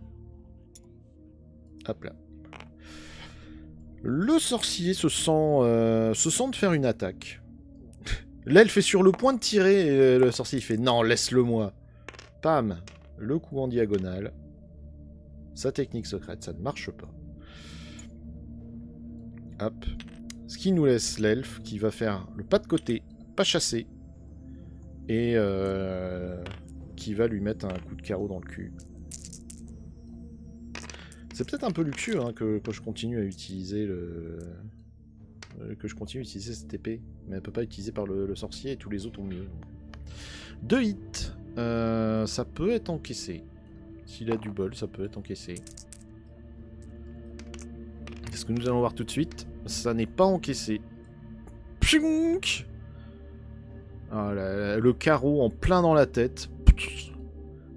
Hop là. Le sorcier se sent de faire une attaque. L'elfe est sur le point de tirer et le sorcier il fait « Non, laisse-le moi !» Pam. Le coup en diagonale. Sa technique secrète, ça ne marche pas. Hop. Ce qui nous laisse l'elfe qui va faire le pas de côté, pas chasser. Et qui va lui mettre un coup de carreau dans le cul. C'est peut-être un peu luxueux hein, que je continue à utiliser cette épée. Mais elle peut pas être utilisée par le sorcier et tous les autres ont mieux. 2 hits. Ça peut être encaissé. S'il a du bol, ça peut être encaissé. C'est ce que nous allons voir tout de suite. Ça n'est pas encaissé. Pshunk. Ah, le carreau en plein dans la tête.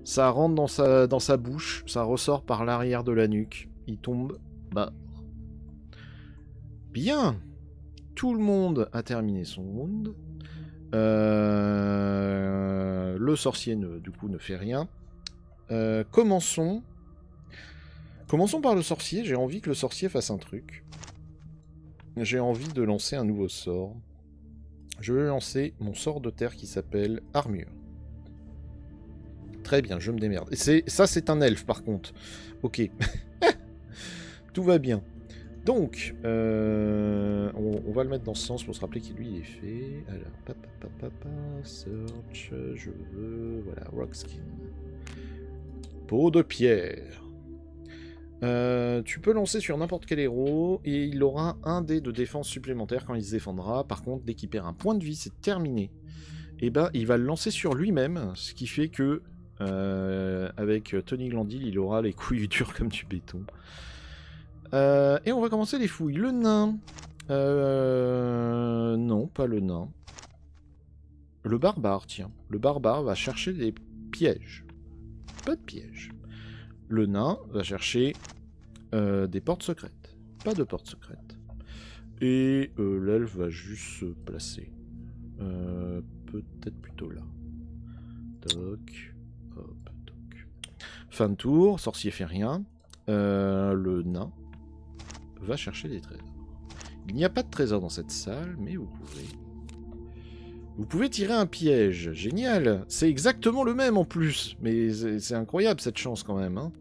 Ça rentre dans sa bouche. Ça ressort par l'arrière de la nuque. Il tombe. Bah. Bien. Tout le monde a terminé son round. Le sorcier, du coup, ne fait rien. Commençons par le sorcier. J'ai envie que le sorcier fasse un truc. J'ai envie de lancer un nouveau sort. Je vais lancer mon sort de terre qui s'appelle Armure. Très bien, je me démerde. Ça, c'est un elfe, par contre. Ok. Tout va bien. Donc, on va le mettre dans ce sens pour se rappeler qu'il lui il est fait. Alors, search, je veux... Voilà, Rockskin. Peau de pierre. Tu peux lancer sur n'importe quel héros et il aura un dé de défense supplémentaire quand il se défendra. Par contre, dès qu'il perd un point de vie, c'est terminé. Et ben, il va le lancer sur lui-même, ce qui fait que avec Tony Glandil, il aura les couilles dures comme du béton. Et on va commencer les fouilles. Le nain. Non, pas le nain. Le barbare, tiens. Le barbare va chercher des pièges. Pas de pièges. Le nain va chercher des portes secrètes. Pas de portes secrètes. Et l'elfe va juste se placer. Peut-être plutôt là. Toc. Hop, toc. Fin de tour, sorcier fait rien. Le nain va chercher des trésors. Il n'y a pas de trésor dans cette salle, mais vous pouvez... Vous pouvez tirer un piège. Génial. C'est exactement le même en plus. Mais c'est incroyable cette chance quand même. Hein.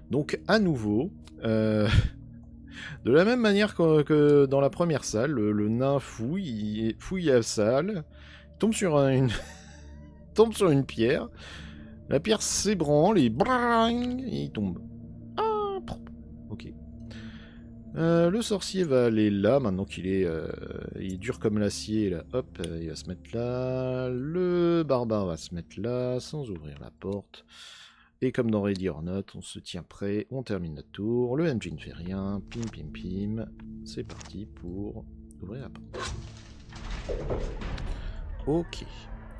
Donc à nouveau, de la même manière que dans la première salle, le nain fouille la salle, tombe sur tombe sur une pierre, la pierre s'ébranle et il tombe. Ah, ok. Le sorcier va aller là, maintenant qu'il est, il est dur comme l'acier, là, hop, il va se mettre là. Le barbare va se mettre là, sans ouvrir la porte. Et comme dans Ready or Not, on se tient prêt, on termine notre tour. Le MJ ne fait rien, pim pim pim. C'est parti pour ouvrir la porte. Ok.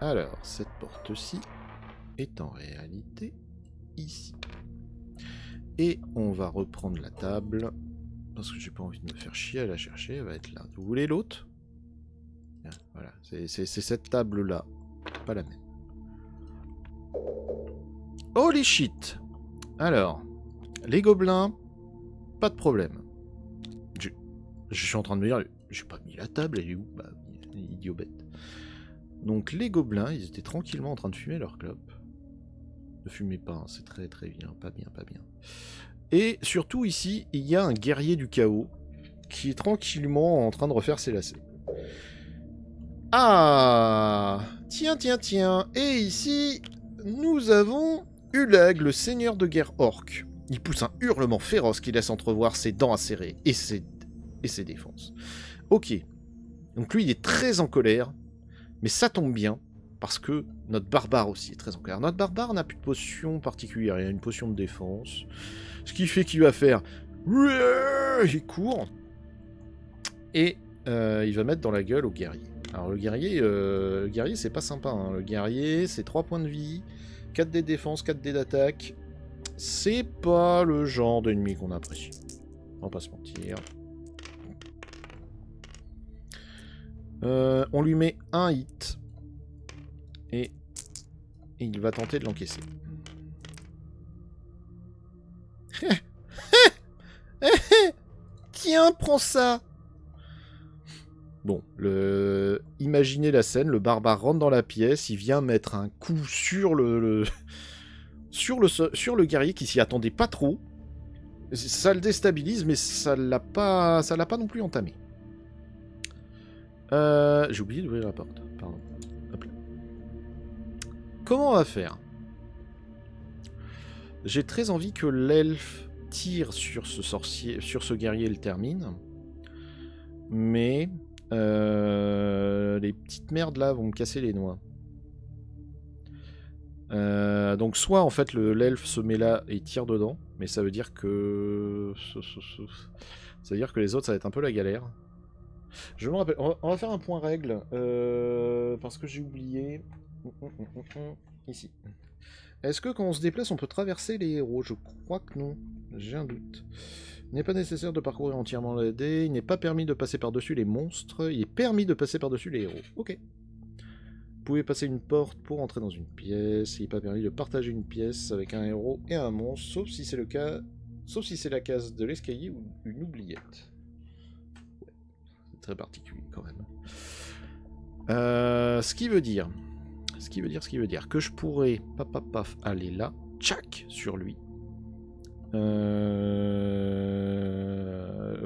Alors, cette porte-ci est en réalité ici. Et on va reprendre la table. Parce que j'ai pas envie de me faire chier à la chercher, elle va être là. Vous voulez l'autre? Voilà, c'est cette table-là, pas la même. Holy shit! Alors, les gobelins, pas de problème. Je suis en train de me dire, j'ai pas mis la table, elle est où? Bah, idiot bête. Donc les gobelins, ils étaient tranquillement en train de fumer leur clope. Ne fumez pas, hein, c'est très très bien, pas bien, pas bien. Et surtout ici, il y a un guerrier du chaos qui est tranquillement en train de refaire ses lacets. Ah! Tiens, tiens, tiens. Et ici, nous avons Ulag, le seigneur de guerre orc. Il pousse un hurlement féroce qui laisse entrevoir ses dents acérées et ses défenses. Ok. Donc lui, il est très en colère. Mais ça tombe bien, parce que notre barbare aussi est très en colère. Notre barbare n'a plus de potion particulière. Il a une potion de défense. Ce qui fait qu'il va faire... Il court. Et il va mettre dans la gueule au guerrier. Alors le guerrier c'est pas sympa. Hein. Le guerrier, c'est 3 points de vie, 4 dés de défense, 4 dés d'attaque. C'est pas le genre d'ennemi qu'on apprécie. On va pas se mentir. On lui met un hit. Et il va tenter de l'encaisser. Tiens, prends ça. Bon, imaginez la scène, le barbare rentre dans la pièce, il vient mettre un coup sur sur le guerrier qui s'y attendait pas trop. Ça le déstabilise, mais ça l'a pas non plus entamé. J'ai oublié d'ouvrir la porte, pardon. Hop là. Comment on va faire? J'ai très envie que l'elfe tire sur ce sorcier, sur ce guerrier et le termine. Mais les petites merdes là vont me casser les noix. Donc soit en fait l'elfe se met là et tire dedans, mais ça veut dire que les autres ça va être un peu la galère. Je me rappelle, on va faire un point règle parce que j'ai oublié ici. Est-ce que quand on se déplace on peut traverser les héros? Je crois que non, j'ai un doute. Il n'est pas nécessaire de parcourir entièrement la dé, il n'est pas permis de passer par-dessus les monstres, il est permis de passer par-dessus les héros. Ok. Vous pouvez passer une porte pour entrer dans une pièce, il n'est pas permis de partager une pièce avec un héros et un monstre, sauf si c'est le cas, sauf si c'est la case de l'escalier ou une oubliette. Ouais, c'est très particulier quand même. Ce qui veut dire que je pourrais, paf, aller là, tchac, sur lui.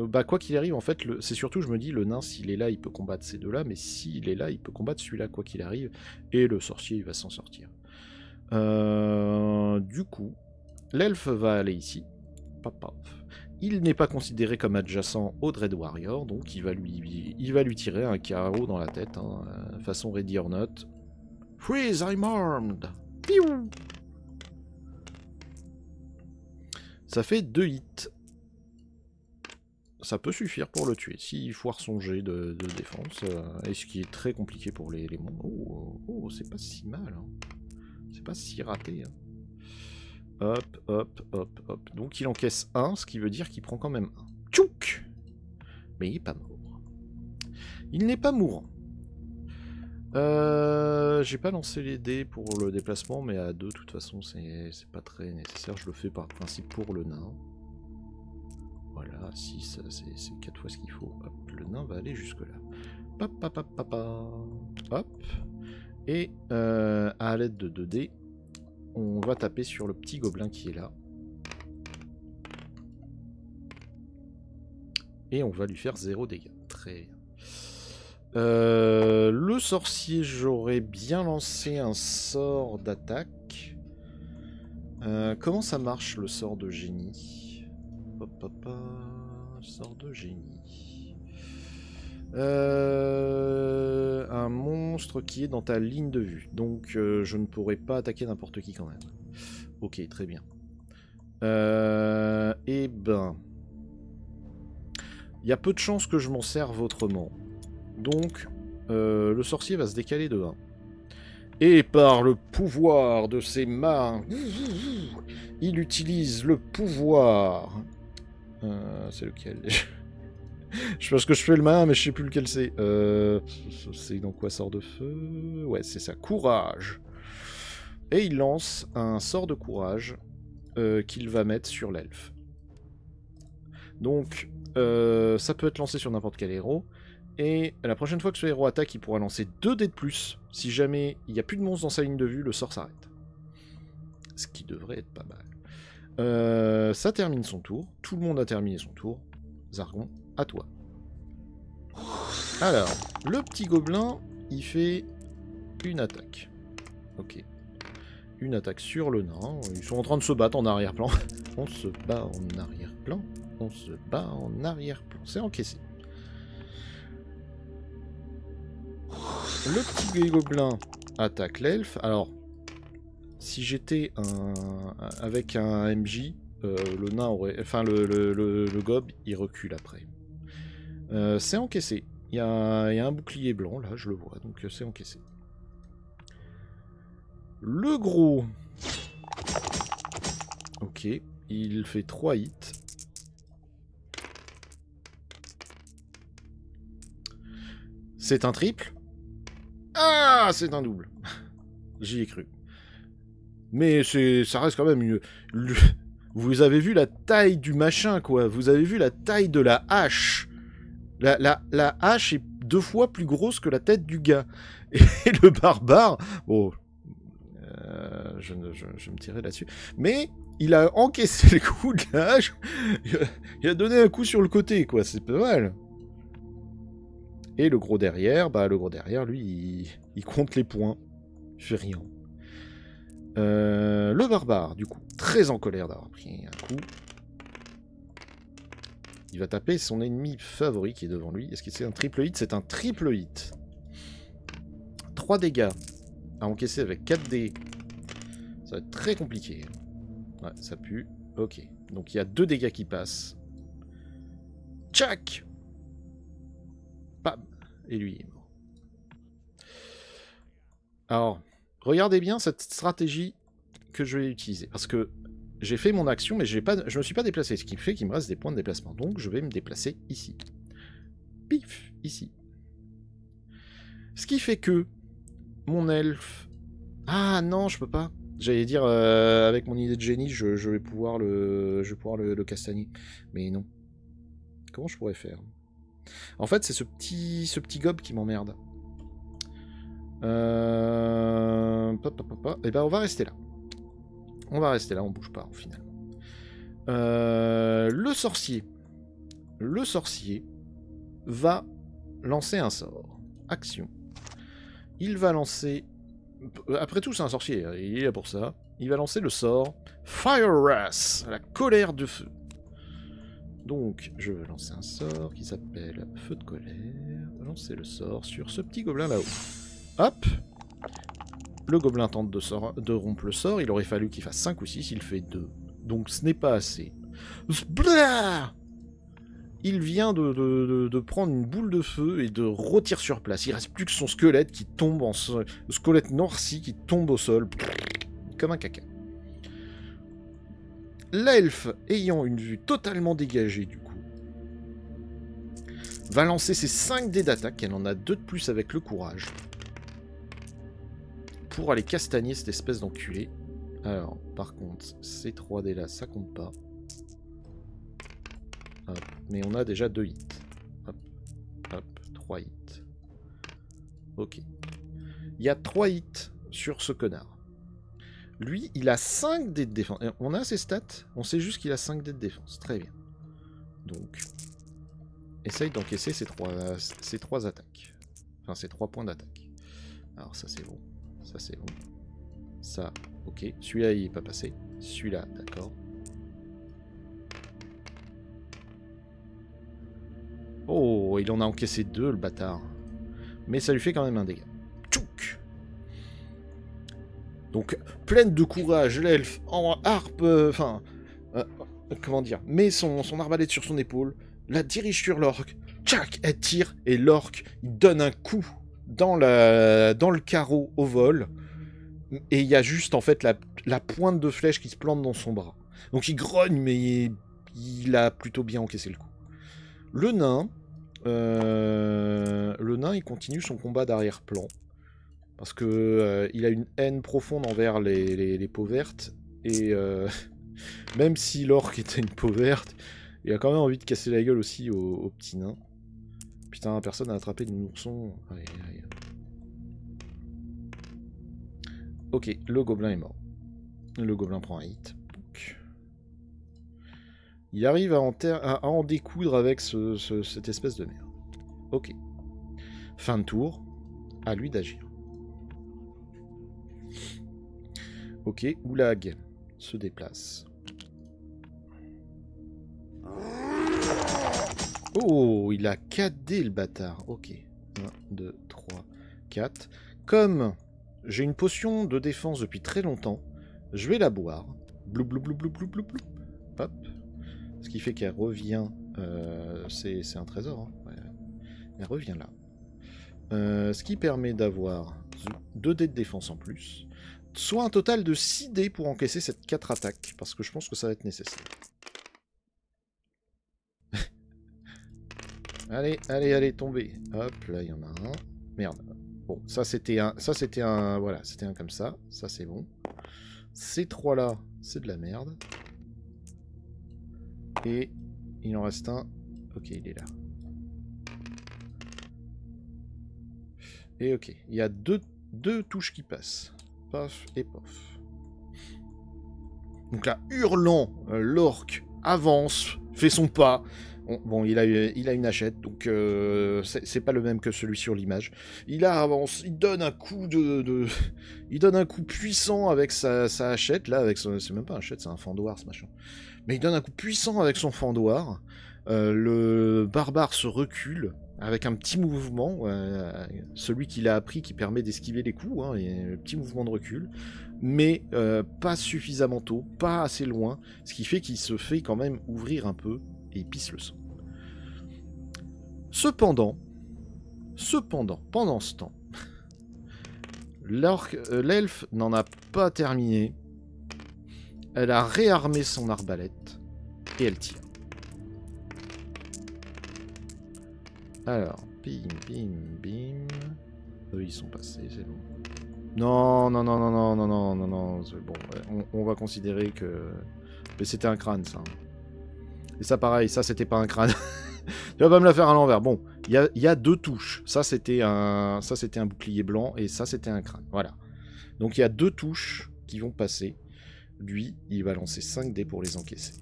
Bah quoi qu'il arrive en fait c'est surtout je me dis le nain s'il est là il peut combattre ces deux là mais s'il est là il peut combattre celui-là quoi qu'il arrive et le sorcier il va s'en sortir. Du coup l'elfe va aller ici, il n'est pas considéré comme adjacent au Dread Warrior donc il va lui tirer un carreau dans la tête hein, façon Ready or Not. Freeze, I'm armed. Piou. Ça fait 2 hits. Ça peut suffire pour le tuer, s'il foire son jet de défense, et ce qui est très compliqué pour les monstres. Oh, c'est pas si mal. Hein. C'est pas si raté. Hein. Hop. Donc il encaisse 1, ce qui veut dire qu'il prend quand même 1. Tchouk. Mais il n'est pas mort. Il n'est pas mourant. J'ai pas lancé les dés pour le déplacement, mais à 2, de toute façon, c'est pas très nécessaire. Je le fais par principe pour le nain. Voilà, 6, c'est 4 fois ce qu'il faut. Hop, le nain va aller jusque-là. Hop, hop, hop, hop, hop. Et à l'aide de 2 dés, on va taper sur le petit gobelin qui est là. Et on va lui faire 0 dégâts. Très bien. Le sorcier, j'aurais bien lancé un sort d'attaque. Comment ça marche le sort de génie? Hop, hop, hop, sort de génie. Un monstre qui est dans ta ligne de vue. Donc je ne pourrais pas attaquer n'importe qui quand même. Ok, très bien. Eh ben... Il y a peu de chances que je m'en serve autrement. Donc, le sorcier va se décaler de 1. Et par le pouvoir de ses mains, il utilise le pouvoir. C'est lequel? Je pense que je fais le main, mais je sais plus lequel c'est. C'est dans quoi, sort de feu? Ouais, c'est ça, courage. Et il lance un sort de courage qu'il va mettre sur l'elfe. Donc, ça peut être lancé sur n'importe quel héros. Et la prochaine fois que ce héros attaque, il pourra lancer 2 dés de plus. Si jamais il n'y a plus de monstres dans sa ligne de vue, le sort s'arrête. Ce qui devrait être pas mal. Ça termine son tour. Tout le monde a terminé son tour. Zargon, à toi. Alors, le petit gobelin, il fait une attaque. Ok. Une attaque sur le nain. Ils sont en train de se battre en arrière-plan. On se bat en arrière-plan. On se bat en arrière-plan. C'est encaissé. Le petit gobelin attaque l'elfe. Alors, si j'étais avec un MJ, le nain aurait... Enfin, le gob, il recule après. C'est encaissé. Il y a un bouclier blanc, là, je le vois. Donc, c'est encaissé. Le gros... Ok. Il fait 3 hits. C'est un triple. Ah, c'est un double. J'y ai cru. Mais ça reste quand même une... Vous avez vu la taille du machin, quoi. Vous avez vu la taille de la hache. La hache est 2 fois plus grosse que la tête du gars. Et le barbare... Bon... je me tirais là-dessus. Mais il a encaissé le coup de la hache. Il a donné un coup sur le côté, quoi. C'est pas mal. Et le gros derrière, lui, il compte les points. Il fait rien. Le barbare, du coup, très en colère d'avoir pris un coup. Il va taper son ennemi favori qui est devant lui. Est-ce que c'est un triple hit? C'est un triple hit. 3 dégâts à encaisser avec 4 dés. Ça va être très compliqué. Ouais, ça pue. Ok. Donc il y a 2 dégâts qui passent. Tchac! Bam! Et lui est mort. Alors, regardez bien cette stratégie que je vais utiliser. Parce que j'ai fait mon action, mais je me suis pas déplacé. Ce qui fait qu'il me reste des points de déplacement. Donc je vais me déplacer ici. Pif! Ici. Ce qui fait que mon elfe... Ah non, je peux pas. J'allais dire, avec mon idée de génie, je vais pouvoir le castagner. Mais non. Comment je pourrais faire? En fait, c'est ce petit gob qui m'emmerde. Et ben, on va rester là. On va rester là, on bouge pas, au final. Le sorcier. Le sorcier va lancer un sort. Action. Il va lancer... Après tout, c'est un sorcier, il est là pour ça. Il va lancer le sort Fire Wrath, la colère de feu. Donc, je vais lancer un sort qui s'appelle Feu de colère. Lancer le sort sur ce petit gobelin là-haut. Hop! Le gobelin tente de rompre le sort. Il aurait fallu qu'il fasse 5 ou 6, il fait 2. Donc, ce n'est pas assez. Blah! Il vient de prendre une boule de feu et de rôtir sur place. Il reste plus que son squelette qui tombe en sol. Le squelette noirci qui tombe au sol. Comme un caca. L'elfe, ayant une vue totalement dégagée du coup, va lancer ses 5 dés d'attaque. Elle en a 2 de plus avec le courage. pour aller castagner cette espèce d'enculé. Alors, par contre, ces 3D là, ça compte pas. Hop. Mais on a déjà 2 hits. Hop, hop, 3 hits. Ok. Il y a 3 hits sur ce connard. Lui, il a 5 dés de défense. On a ses stats? On sait juste qu'il a 5 dés de défense. Très bien. Donc, essaye d'encaisser ces 3 attaques. Enfin, ces 3 points d'attaque. Alors ça, c'est bon. Ça, c'est bon. Ça, ok. Celui-là, il n'est pas passé. Celui-là, d'accord. Oh, il en a encaissé 2, le bâtard. Mais ça lui fait quand même un dégât. Tchouk! Donc, pleine de courage, l'elfe en harpe... comment dire, met son arbalète sur son épaule, la dirige sur l'orque, tchac, elle tire, et l'orque, il donne un coup dans le carreau au vol, et il y a juste, en fait, la pointe de flèche qui se plante dans son bras. Donc il grogne, mais il a plutôt bien encaissé le coup. Le nain, il continue son combat d'arrière-plan, parce que il a une haine profonde envers les peaux vertes, et même si l'orque était une peau verte, il a quand même envie de casser la gueule aussi au petit nain. Putain, personne n'a attrapé de ourson. Aïe, aïe. Ok, le gobelin est mort. Le gobelin prend un hit. Il arrive à en découdre avec cette espèce de merde. Ok. Fin de tour. À lui d'agir. Ok, Oulag se déplace. Oh, il a 4 dés le bâtard. Ok. 1, 2, 3, 4. Comme j'ai une potion de défense depuis très longtemps, je vais la boire. Blou blou blou blou blou blou blou. Hop. Ce qui fait qu'elle revient... c'est un trésor. Hein. Ouais. Elle revient là. Ce qui permet d'avoir 2 dés de défense en plus. Soit un total de 6 dés pour encaisser cette 4 attaques. Parce que je pense que ça va être nécessaire. Allez, allez, allez, tombez. Hop, là, il y en a un. Merde. Bon, ça, c'était un... Voilà, c'était un comme ça. Ça, c'est bon. Ces 3-là, c'est de la merde. Et il en reste un. Ok, il est là. Et ok, il y a deux touches qui passent. Paf et pof. Donc là, hurlant, l'orque avance, fait son pas. Bon, il a une hachette, donc c'est pas le même que celui sur l'image. Il avance, il donne un coup il donne un coup puissant avec sa hachette, là, avec c'est même pas un hachette, c'est un fendoir, ce machin. Mais il donne un coup puissant avec son fendoir. Le barbare se recule avec un petit mouvement, celui qu'il a appris qui permet d'esquiver les coups, hein, et un petit mouvement de recul, mais pas suffisamment tôt, pas assez loin, ce qui fait qu'il se fait quand même ouvrir un peu et il pisse le sang. Cependant, pendant ce temps, l'elfe n'en a pas terminé. Elle a réarmé son arbalète et elle tire. Alors, bim, bim, bim. Eux, ils sont passés, c'est bon. Non, non, non, non, non, non, non, non, non. Bon, on va considérer que... Mais c'était un crâne, ça. Et ça, pareil, ça, c'était pas un crâne. Tu vas pas me la faire à l'envers. Bon, il y a 2 touches. Ça, c'était un bouclier blanc, et ça, c'était un crâne. Voilà. Donc, il y a 2 touches qui vont passer. Lui, il va lancer 5 dés pour les encaisser.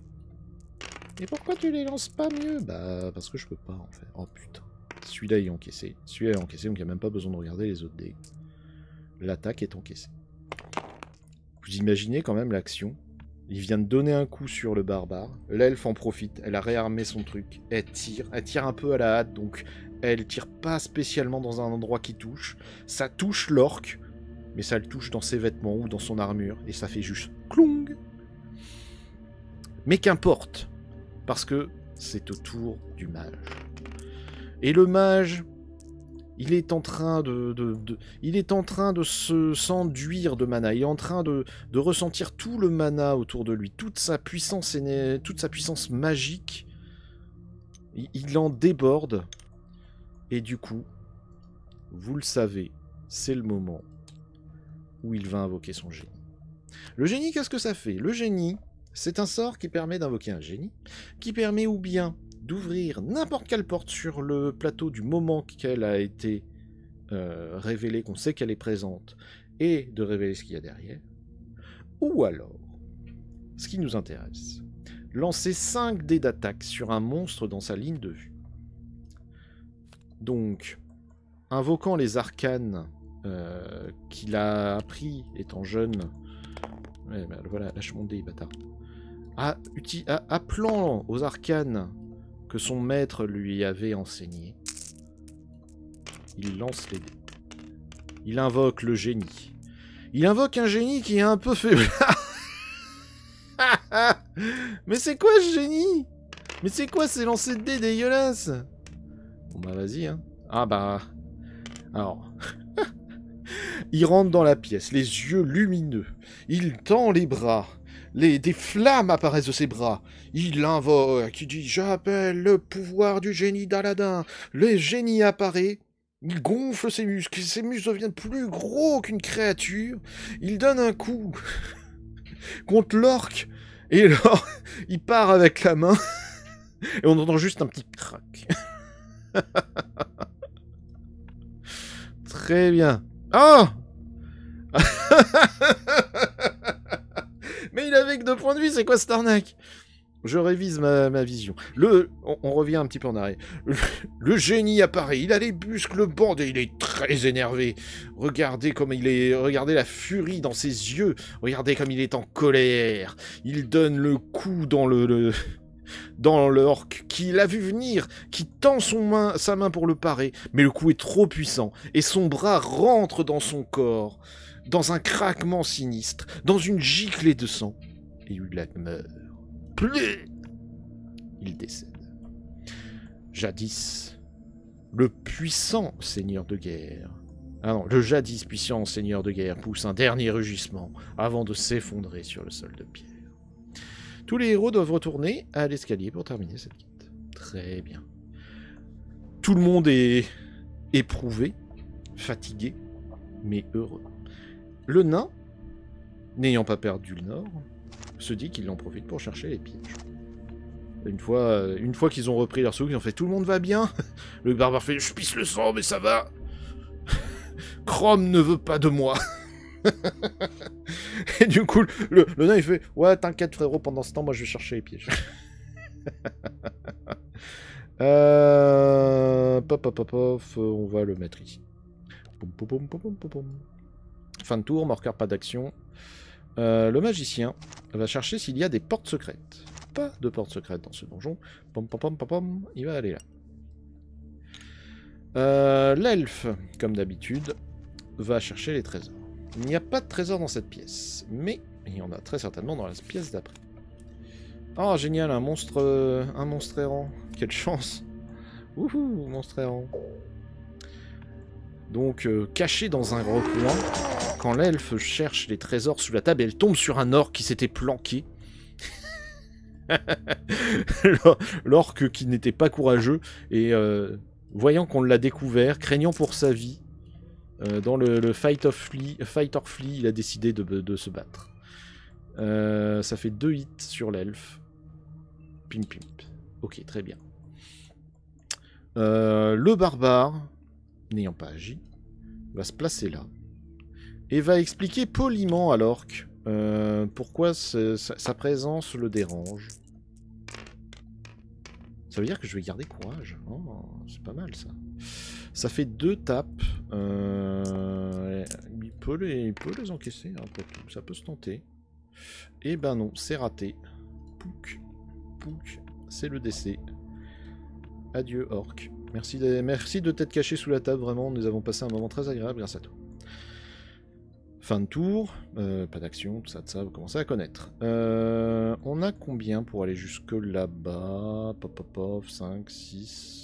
Et pourquoi tu les lances pas mieux? Bah, parce que je peux pas, en fait. Oh, putain. Celui-là, il est encaissé. Celui-là est encaissé, donc il n'y a même pas besoin de regarder les autres dés. L'attaque est encaissée. Vous imaginez quand même l'action. Il vient de donner un coup sur le barbare. L'elfe en profite. Elle a réarmé son truc. Elle tire un peu à la hâte, donc elle tire pas spécialement dans un endroit qui touche. Ça touche l'orque, mais ça le touche dans ses vêtements ou dans son armure, et ça fait juste clong. Mais qu'importe, parce que c'est au tour du mage. Et le mage, il est en train de s'enduire de mana. Il est en train de ressentir tout le mana autour de lui, toute sa puissance magique. Il en déborde. Et du coup, vous le savez, c'est le moment où il va invoquer son génie. Le génie, qu'est-ce que ça fait? Le génie, c'est un sort qui permet d'invoquer un génie, qui permet ou bien d'ouvrir n'importe quelle porte sur le plateau du moment qu'elle a été révélée, qu'on sait qu'elle est présente, et de révéler ce qu'il y a derrière. Ou alors, ce qui nous intéresse, lancer 5 dés d'attaque sur un monstre dans sa ligne de vue. Donc, invoquant les arcanes qu'il a appris étant jeune. Ouais, bah, voilà, lâche mon dé, bâtard. Appelant aux arcanes que son maître lui avait enseigné, il lance les dés. Il invoque le génie. Il invoque un génie qui est un peu faible. Mais c'est quoi ce génie? Mais c'est quoi ces lancers de dés dégueulasses? Bon bah vas-y, hein. Ah bah... Alors... Il rentre dans la pièce, les yeux lumineux. Il tend les bras. Des flammes apparaissent de ses bras. Il invoque, il dit « J'appelle le pouvoir du génie d'Aladin ». Le génie apparaît. Il gonfle ses muscles deviennent plus gros qu'une créature. Il donne un coup contre l'orque. Et alors, il part avec la main. Et on entend juste un petit crac. Très bien. Oh! Mais il avait que 2 points de vie, c'est quoi cette arnaque? Je révise ma vision. On revient un petit peu en arrière. Le génie apparaît, il a les muscles bandés, il est très énervé. Regardez la furie dans ses yeux. Regardez comme il est en colère. Il donne le coup dans l'orque qui l'a vu venir, qui tend sa main pour le parer, mais le coup est trop puissant, et son bras rentre dans son corps, dans un craquement sinistre, dans une giclée de sang, et Ulag meurt. Il décède. Jadis, le puissant seigneur de guerre, le jadis puissant seigneur de guerre pousse un dernier rugissement avant de s'effondrer sur le sol de pierre. Tous les héros doivent retourner à l'escalier pour terminer cette quête. Très bien. Tout le monde est éprouvé, fatigué, mais heureux. Le nain, n'ayant pas perdu le nord, se dit qu'il en profite pour chercher les pièges. Une fois qu'ils ont repris leur souffle, ils ont fait « Tout le monde va bien ?» Le barbare fait « Je pisse le sang, mais ça va !» Chrome ne veut pas de moi. Et du coup, le nain il fait « Ouais, t'inquiète frérot, pendant ce temps, moi je vais chercher les pièges. » on va le mettre ici. Fin de tour, marqueur pas d'action. Le magicien va chercher s'il y a des portes secrètes. Pas de porte secrète dans ce donjon. Il va aller là. L'elfe, comme d'habitude, va chercher les trésors. Il n'y a pas de trésor dans cette pièce, mais il y en a très certainement dans la pièce d'après. Oh, génial, un monstre errant. Quelle chance. Wouhou, monstre errant. Donc, caché dans un recoin, quand l'elfe cherche les trésors sous la table, elle tombe sur un orque qui s'était planqué. L'orque qui n'était pas courageux, et voyant qu'on l'a découvert, craignant pour sa vie, dans le fight or flee, il a décidé de se battre. Ça fait 2 hits sur l'elfe. Pimp pimp. Ok, très bien. Le barbare, n'ayant pas agi, va se placer là et va expliquer poliment à l'orque pourquoi sa présence le dérange. Ça veut dire que je vais garder courage. Oh, c'est pas mal ça. Ça fait 2 tapes. Il peut les encaisser, hein, ça peut se tenter. Et ben non, c'est raté. Pouc, pouc, c'est le décès. Adieu, orc. Merci de t'être caché sous la table, vraiment, nous avons passé un moment très agréable grâce à toi. Fin de tour, pas d'action, tout ça, vous commencez à connaître. On a combien pour aller jusque là-bas? 5, 6...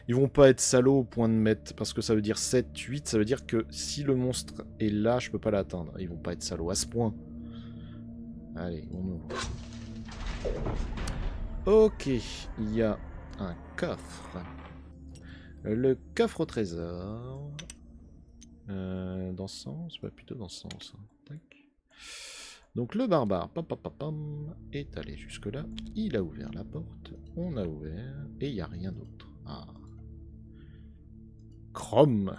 Ils vont pas être salauds au point de mettre, parce que ça veut dire 7, 8, ça veut dire que si le monstre est là, je peux pas l'atteindre. Ils vont pas être salauds à ce point. Allez, on ouvre. Ok, il y a un coffre. Le coffre au trésor. Dans ce sens, bah plutôt dans ce sens. Hein. Tac. Donc le barbare, pam, pam, pam, pam, est allé jusque là. Il a ouvert la porte. On a ouvert. Et il n'y a rien d'autre. Ah. Chrome.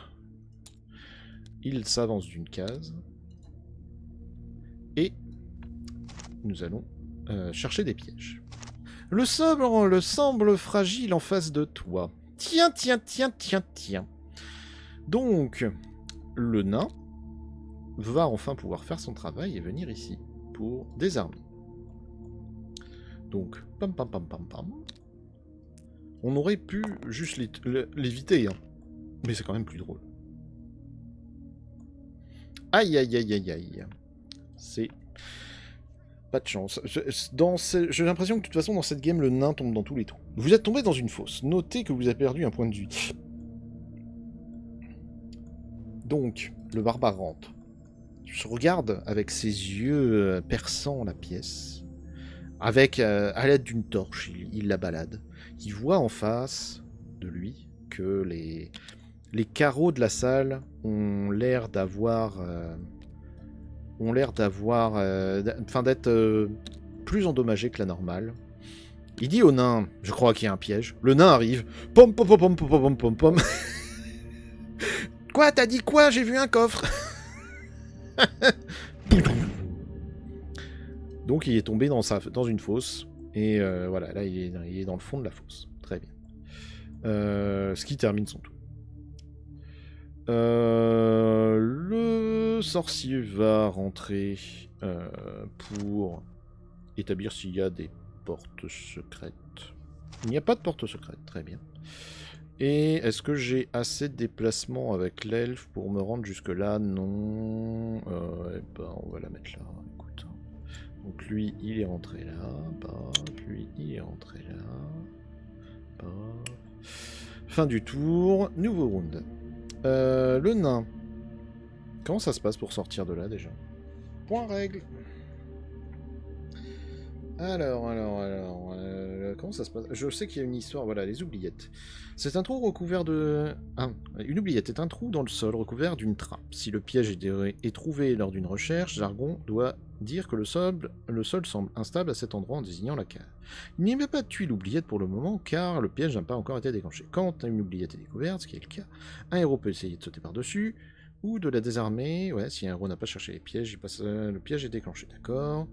Il s'avance d'une case. Et nous allons chercher des pièges. Le sabre semble fragile en face de toi. Tiens, tiens, tiens, tiens, tiens. Donc, le nain va enfin pouvoir faire son travail et venir ici pour désarmer. Donc, pam pam pam pam pam. On aurait pu juste l'éviter, hein. Mais c'est quand même plus drôle. Aïe aïe aïe aïe aïe. C'est pas de chance. J'ai l'impression que de toute façon dans cette game le nain tombe dans tous les trous. Vous êtes tombé dans une fosse. Notez que vous avez perdu un point de vie. Donc, le barbare rentre. Je regarde avec ses yeux perçant la pièce. Avec, à l'aide d'une torche, il la balade. Il voit en face de lui que les carreaux de la salle ont l'air d'avoir... d'être plus endommagés que la normale. Il dit au nain, je crois qu'il y a un piège. Le nain arrive. Pom pom pom pom pom pom pom pom. Quoi, t'as dit quoi? J'ai vu un coffre. Donc il est tombé dans une fosse. Et voilà, là il est dans le fond de la fosse. Très bien. Ce qui termine son tour. Le sorcier va rentrer pour établir s'il y a des portes secrètes. Il n'y a pas de porte secrète, très bien. Et est-ce que j'ai assez de déplacement avec l'elfe pour me rendre jusque là? Non. Eh ben, on va la mettre là. Écoute. Donc lui, il est rentré là. Paf. Lui, il est rentré là. Paf. Fin du tour. Nouveau round. Le nain. Comment ça se passe pour sortir de là déjà? Point règle. Alors, comment ça se passe? Je sais qu'il y a une histoire, voilà, les oubliettes. C'est un trou recouvert de... Ah, une oubliette est un trou dans le sol recouvert d'une trappe. Si le piège est trouvé lors d'une recherche, Jargon doit dire que le sol semble instable à cet endroit en désignant la cave. Il n'y a pas de tuile oubliette pour le moment, car le piège n'a pas encore été déclenché. Quand une oubliette est découverte, ce qui est le cas, un héros peut essayer de sauter par-dessus, ou de la désarmer. Ouais, si un héros n'a pas cherché les pièges, le piège est déclenché, d'accord.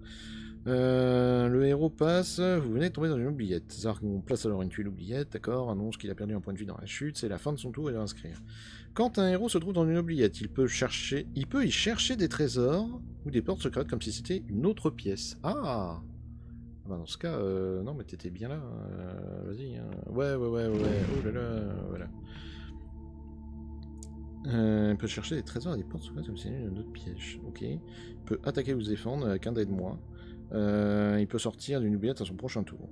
Le héros passe, vous venez de tomber dans une oubliette. Zargon place alors une tuile oubliette, d'accord, annonce qu'il a perdu un point de vie dans la chute, c'est la fin de son tour et doit inscrire. Quand un héros se trouve dans une oubliette, il peut y chercher des trésors ou des portes secrètes comme si c'était une autre pièce. Ah bah dans ce cas, non mais t'étais bien là, vas-y. Hein. Ouais, oh là là, voilà. Il peut chercher des trésors et des portes secrètes comme si c'était une autre piège, ok. Il peut attaquer ou se défendre avec un d'aide-moi. Il peut sortir d'une oubliette à son prochain tour.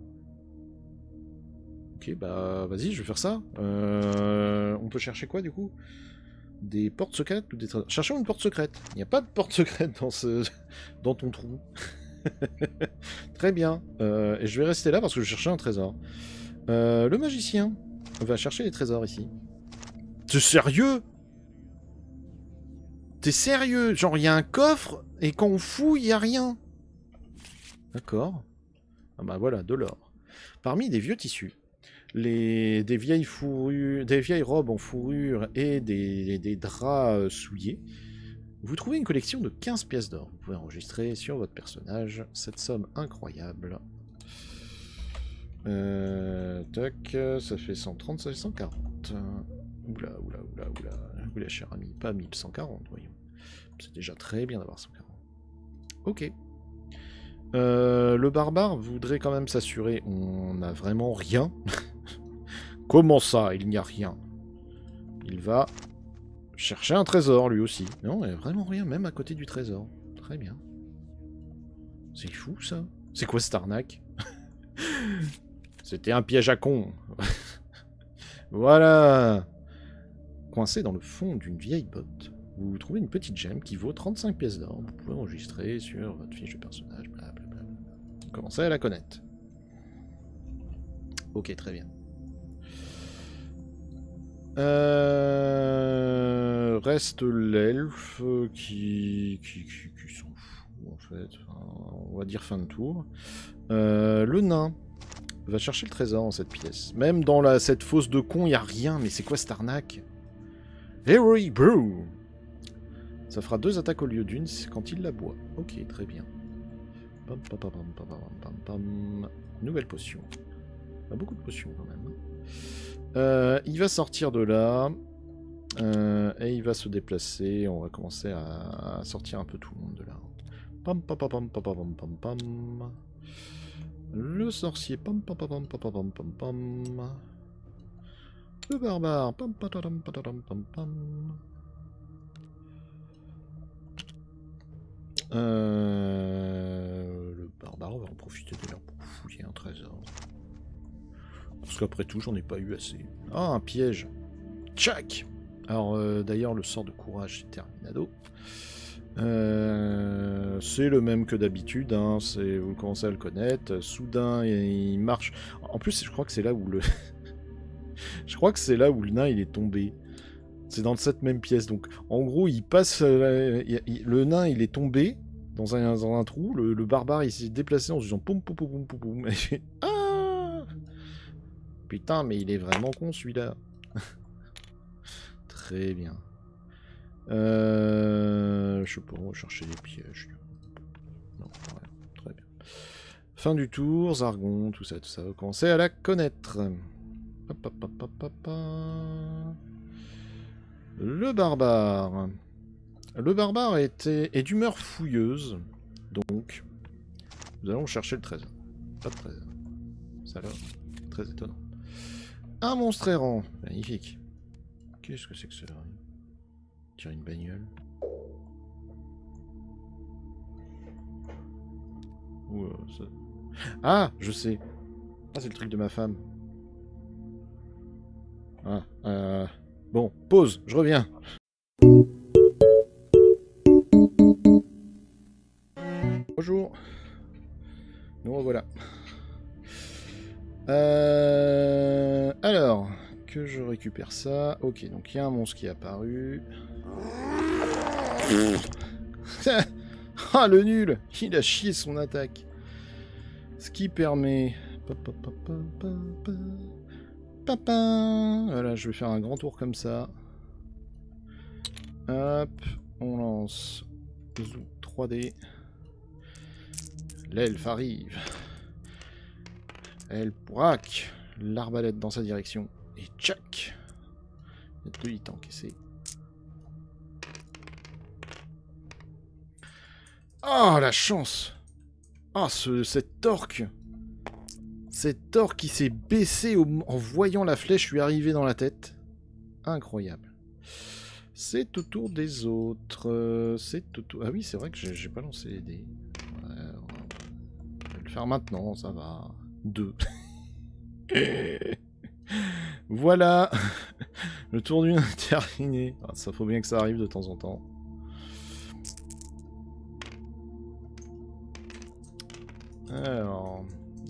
Ok, bah vas-y, je vais faire ça. On peut chercher quoi du coup? Des portes secrètes ou des trésors? Cherchons une porte secrète. Il n'y a pas de porte secrète dans ton trou. Très bien. Et je vais rester là parce que je cherchais un trésor. Le magicien va chercher les trésors ici. T'es sérieux? T'es sérieux? Genre il y a un coffre et quand on fouille, il n'y a rien. D'accord. Ah bah voilà, de l'or. Parmi des vieux tissus, des vieilles robes en fourrure et des draps souillés, vous trouvez une collection de 15 pièces d'or. Vous pouvez enregistrer sur votre personnage cette somme incroyable. Tac, ça fait 130, ça fait 140. Oula. Oula, cher ami, pas 1140, voyons. C'est déjà très bien d'avoir 140. Ok. Le barbare voudrait quand même s'assurer. On n'a vraiment rien. Comment ça, il n'y a rien? Il va chercher un trésor, lui aussi. Non, il n'y a vraiment rien, même à côté du trésor. Très bien. C'est fou, ça. C'est quoi cette arnaque? C'était un piège à con. Voilà. Coincé dans le fond d'une vieille botte, vous trouvez une petite gemme qui vaut 35 pièces d'or. Vous pouvez enregistrer sur votre fiche de personnage, blablabla. Commencez à la connaître. Ok, très bien. Reste l'elfe qui s'en fout en fait. Enfin, on va dire fin de tour. Le nain va chercher le trésor dans cette pièce. Même dans cette fosse de con, il n'y a rien. Mais c'est quoi cette arnaque? Heroic Brew. Ça fera 2 attaques au lieu d'une quand il la boit. Ok, très bien. Pam, pam, pam, pam, pam, pam, pam. Nouvelle potion. On a beaucoup de potions quand même. Il va sortir de là. Et il va se déplacer. On va commencer à sortir un peu tout le monde de là. Pam, pam, pam, pam, pam, pam, pam, pam. Le sorcier. Pam, pam, pam, pam, pam, pam, pam, pam. Le barbare. Pam, pam, pam, pam, pam, pam, pam. Le barbare, on va en profiter d'ailleurs pour fouiller un trésor. Parce qu'après tout, j'en ai pas eu assez. Ah, un piège. Tchac. Alors, d'ailleurs, le sort de courage, c'est terminado. C'est le même que d'habitude, hein, vous commencez à le connaître. Soudain, il marche. En plus, je crois que c'est là où le... je crois que c'est là où le nain, il est tombé. C'est dans cette même pièce. Donc, en gros, il passe... le nain, il est tombé dans un trou. Le barbare, il s'est déplacé en se disant... Poum, poum, poum, poum, poum. Et il fait... Ah putain, mais il est vraiment con, celui-là. Très bien. Je sais pas, on va chercher les pièges. Non, ouais, très bien. Fin du tour, Zargon, tout ça, vous commencez à la connaître. Le barbare. Le barbare est d'humeur fouilleuse, donc nous allons chercher le trésor. Pas de trésor. Ça alors, très étonnant. Un monstre errant, magnifique. Qu'est-ce que c'est que cela? Tirer une bagnole. Ça... Ah, je sais. Ah, c'est le truc de ma femme. Ah, bon, pause, je reviens. Bonjour. Nous revoilà. Alors, que je récupère ça. Ok, donc il y a un monstre qui est apparu. Ah, le nul! Il a chié son attaque. Ce qui permet... Voilà, je vais faire un grand tour comme ça. Hop, on lance 3D. L'elfe arrive. Elle braque l'arbalète dans sa direction. Et tchac! Il y a 2 hits encaissés. Oh, la chance! Ah, cette orque! Cette orque qui s'est baissée en voyant la flèche lui arriver dans la tête. Incroyable. C'est au tour des autres. C'est au tour... Ah oui, c'est vrai que j'ai pas lancé les dés. Ouais, on va le faire maintenant, ça va. 2. Voilà. Le tour du nain est terminé. Ah, ça faut bien que ça arrive de temps en temps. Alors,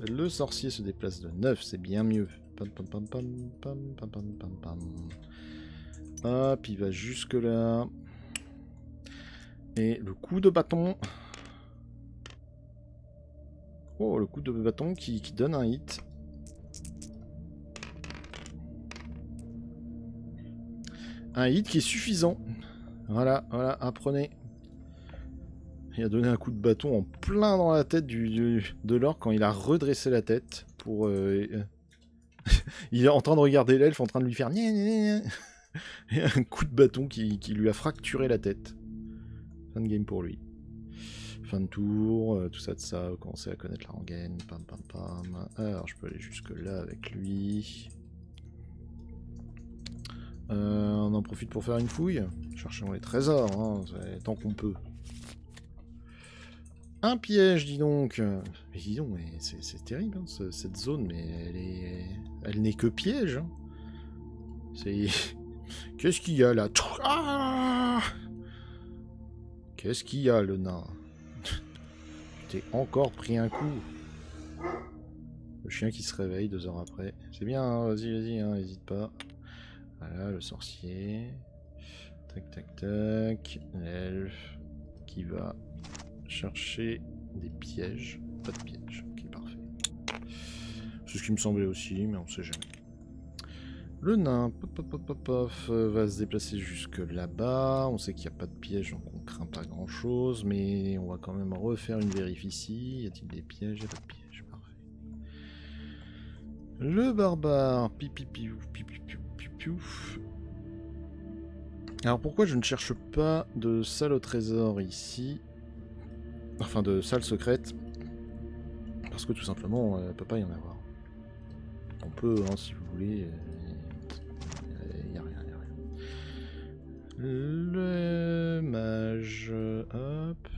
le sorcier se déplace de 9, c'est bien mieux. Pam, pam, pam, pam, pam, pam, pam, pam, pam. Hop, il va jusque là. Et le coup de bâton. Oh, le coup de bâton qui donne un hit. Un hit qui est suffisant. Voilà, voilà, apprenez. Il a donné un coup de bâton en plein dans la tête de l'orque quand il a redressé la tête pour... il est en train de regarder l'elfe, en train de lui faire... Et un coup de bâton qui lui a fracturé la tête. Fin de game pour lui. Fin de tour, tout ça de ça, commencer à connaître la rengaine, pam pam pam. Alors je peux aller jusque là avec lui. On en profite pour faire une fouille. Cherchons les trésors, hein, tant qu'on peut. Un piège, dis donc. Mais dis donc, mais c'est terrible, hein, cette zone, mais elle n'est que piège. Hein. C'est... Qu'est-ce qu'il y a là? Ah, qu'est-ce qu'il y a, le nain? Tu t'es encore pris un coup. Le chien qui se réveille 2 heures après. C'est bien, hein, vas-y, hein, n'hésite pas. Voilà, le sorcier. Tac, tac, tac. L'elfe qui va chercher des pièges. Pas de pièges. Ok, parfait. C'est ce qui me semblait aussi, mais on sait jamais. Le nain, va se déplacer jusque là-bas. On sait qu'il n'y a pas de piège, donc on craint pas grand-chose. Mais on va quand même refaire une vérif ici. Y a-t-il des pièges? Il n'y a pas de piège. Parfait. Le barbare. Pipipiou, pipipiou, pipiou. Alors pourquoi je ne cherche pas de salle au trésor ici? Enfin de salle secrète. Parce que tout simplement, il ne peut pas y en avoir. On peut, hein, si vous voulez... Il n'y a rien, il n'y a rien. Le mage... Hop.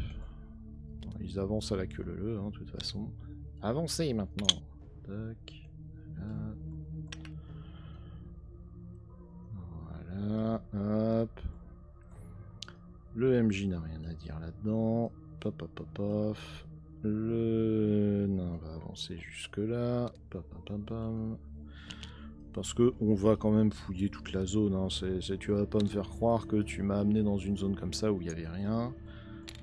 Ils avancent à la queue leu, hein, de toute façon. Avancez maintenant. Tac. Là. Voilà, hop. Le MJ n'a rien à dire là-dedans. Pop, pop, pop, pop. Le nain va avancer jusque là. Pop, pop, pop, pop. Parce que on va quand même fouiller toute la zone. Hein. Tu vas pas me faire croire que tu m'as amené dans une zone comme ça où il n'y avait rien.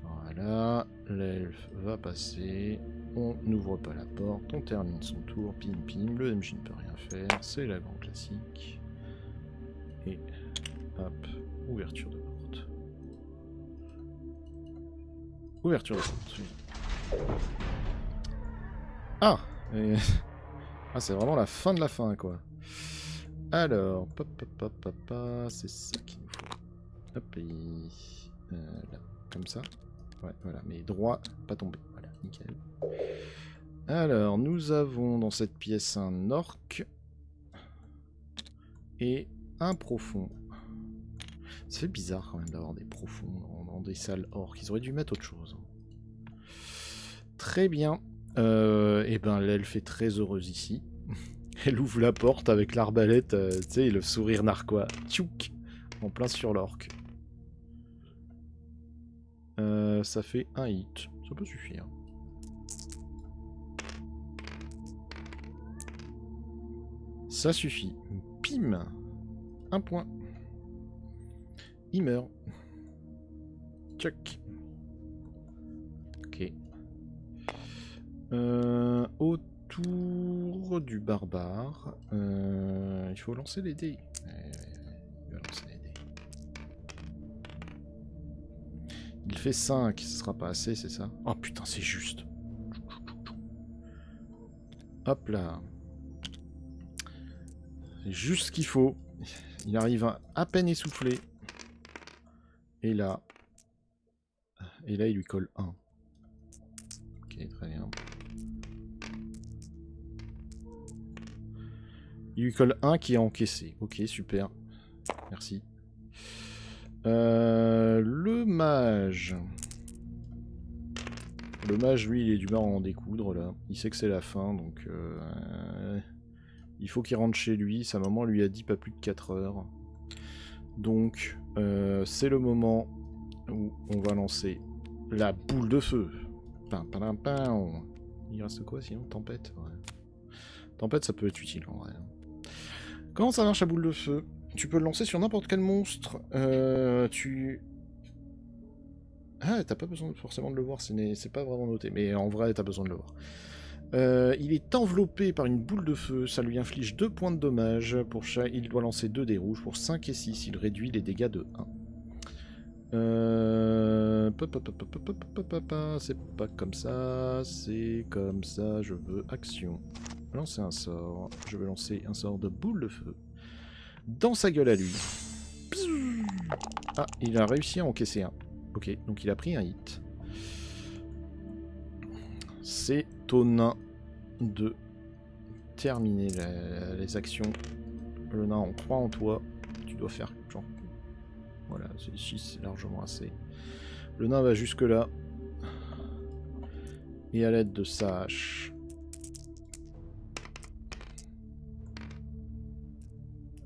Voilà, l'elfe va passer. On n'ouvre pas la porte. On termine son tour. Pim pim. Le MJ ne peut rien faire. C'est la grande classique. Et hop, ouverture de porte. Ouverture de porte. Ah, ah c'est vraiment la fin de la fin, quoi. Alors, pop, pop, pop, pop, pop, c'est ça qu'il nous faut. Hop, et là, comme ça. Ouais, voilà, mais droit, pas tombé. Voilà, nickel. Alors, nous avons dans cette pièce un orc et un profond. Ça fait bizarre quand même d'avoir des profonds dans des salles orques. Ils auraient dû mettre autre chose. Très bien. Et ben l'elfe est très heureuse ici. Elle ouvre la porte avec l'arbalète, tu sais, et le sourire narquois. Tchouk, en plein sur l'orque. Ça fait un hit. Ça peut suffire. Ça suffit. Pim. Un point. Il meurt. Tchouk. Ok. Autour du barbare, il faut lancer les dés. Il va lancer les dés. Il fait 5, ce sera pas assez, c'est ça? Oh putain, c'est juste. Hop là. C'est juste ce qu'il faut. Il arrive à peine essoufflé. Et là, il lui colle 1. Ok, très bien. Il lui colle 1 qui est encaissé. Ok, super. Merci. Le mage. Le mage, lui, il est d'humeur à en découdre, là. Il sait que c'est la fin, donc... il faut qu'il rentre chez lui. Sa maman lui a dit pas plus de 4 heures. Donc, c'est le moment où on va lancer la boule de feu. Il reste quoi, sinon? Tempête, ouais. Tempête, ça peut être utile, en vrai. Comment ça marche la boule de feu? Tu peux le lancer sur n'importe quel monstre. Ah, t'as pas besoin forcément de le voir, c'est pas vraiment noté, mais en vrai, t'as besoin de le voir. Il est enveloppé par une boule de feu, ça lui inflige 2 points de dommage. Pour chaque, il doit lancer 2 dés rouges. Pour 5 et 6, il réduit les dégâts de 1. C'est pas comme ça, c'est comme ça, je veux action. Lancer un sort, je vais lancer un sort de boule de feu. Dans sa gueule à lui. Ah, il a réussi à encaisser un. Ok, donc il a pris un hit. C'est au nain de terminer les actions. Le nain, on croit en toi. Tu dois faire genre... Voilà, c'est 6, c'est largement assez. Le nain va jusque là. Et à l'aide de sa hache...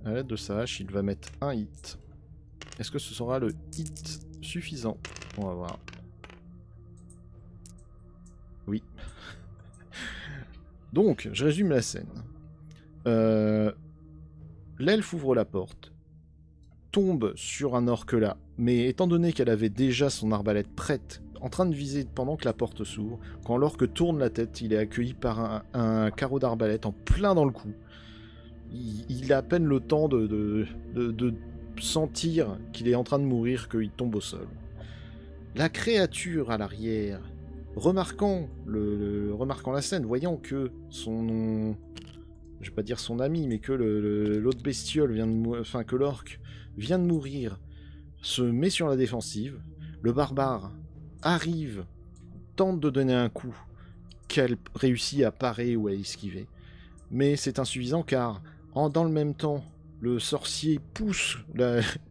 À l'aide de sa hache, il va mettre un hit. Est-ce que ce sera le hit suffisant? On va voir. Oui. Donc, je résume la scène. L'elfe ouvre la porte. tombe sur un orque là, mais étant donné qu'elle avait déjà son arbalète prête, en train de viser pendant que la porte s'ouvre, quand l'orque tourne la tête, il est accueilli par un carreau d'arbalète en plein dans le cou. Il a à peine le temps de sentir qu'il est en train de mourir qu'il tombe au sol. La créature à l'arrière, remarquant la scène, voyant que son... je vais pas dire son ami, mais que l'autre bestiole vient de que l'orque vient de mourir, se met sur la défensive. Le barbare arrive, tente de donner un coup qu'elle réussit à parer ou à esquiver. Mais c'est insuffisant car, dans le même temps, le sorcier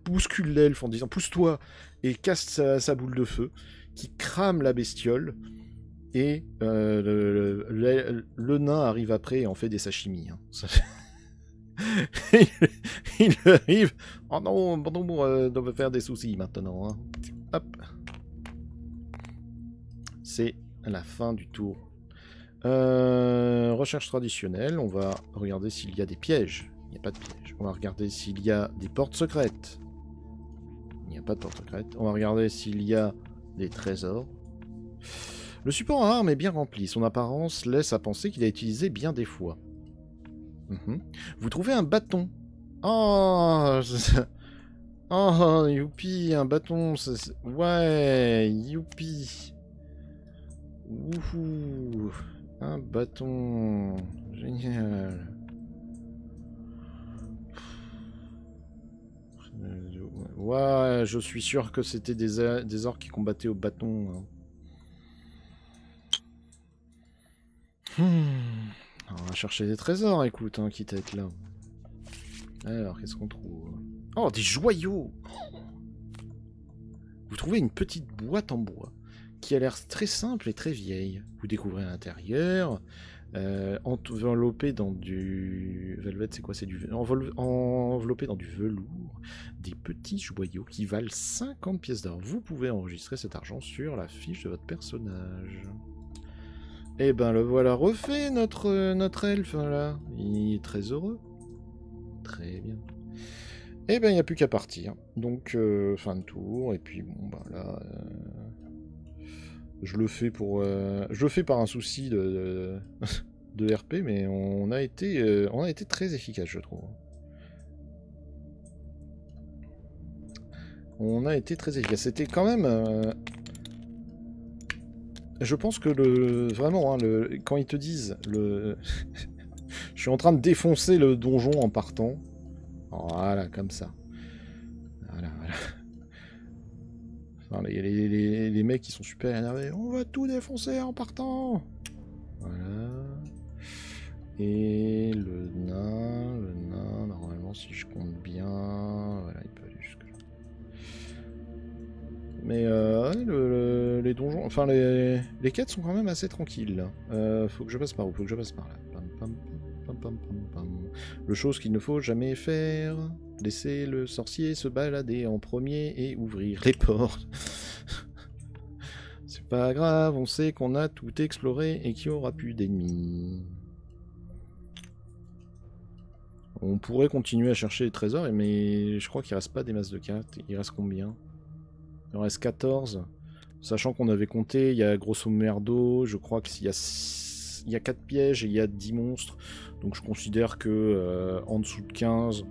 bouscule l'elfe en disant « Pousse-toi !» et casse sa boule de feu, qui crame la bestiole. Et le nain arrive après et en fait des sashimi. Hein. il arrive. Oh non, on doit faire des soucis maintenant. Hein. Hop. C'est la fin du tour. Recherche traditionnelle. On va regarder s'il y a des pièges. Il n'y a pas de pièges. On va regarder s'il y a des portes secrètes. Il n'y a pas de portes secrètes. On va regarder s'il y a des trésors. Le support en arme est bien rempli. Son apparence laisse à penser qu'il a utilisé bien des fois. Vous trouvez un bâton. Oh, oh, youpi, un bâton. Ouais, youpi. Wouhou, un bâton. Génial. Ouais, je suis sûr que c'était des orques qui combattaient au bâton. Hein. On va chercher des trésors, écoute, hein, quitte à être là. Alors, qu'est-ce qu'on trouve? Oh, des joyaux! Vous trouvez une petite boîte en bois qui a l'air très simple et très vieille. Vous découvrez à l'intérieur, enveloppé dans du... Velvet, c'est quoi? C'est du... Enveloppé dans du velours, des petits joyaux qui valent 50 pièces d'or. Vous pouvez enregistrer cet argent sur la fiche de votre personnage. Eh ben le voilà refait, notre elfe, là. Il est très heureux. Très bien. Eh ben il n'y a plus qu'à partir. Donc, fin de tour. Et puis, bon, ben là... je le fais pour... je le fais par un souci de RP, mais on a été très efficace, je trouve. On a été très efficace. C'était quand même... Je pense que vraiment, hein, quand ils te disent je suis en train de défoncer le donjon en partant. Voilà, comme ça. Voilà. Enfin, les mecs, ils sont super énervés. On va tout défoncer en partant. Voilà. Et le nain, normalement, si je compte bien, voilà, il peut aller jusque là. Mais les donjons, enfin les quêtes sont quand même assez tranquilles. Faut que je passe par où? Faut que je passe par là. Le chose qu'il ne faut jamais faire, laisser le sorcier se balader en premier et ouvrir les portes. C'est pas grave, on sait qu'on a tout exploré et qu'il n'y aura plus d'ennemis. On pourrait continuer à chercher les trésors, mais je crois qu'il reste pas des masses de cartes. Il reste combien? Il en reste 14. Sachant qu'on avait compté, il y a grosso merdo, je crois qu'il y a 4 pièges et il y a 10 monstres. Donc je considère que en dessous de 15,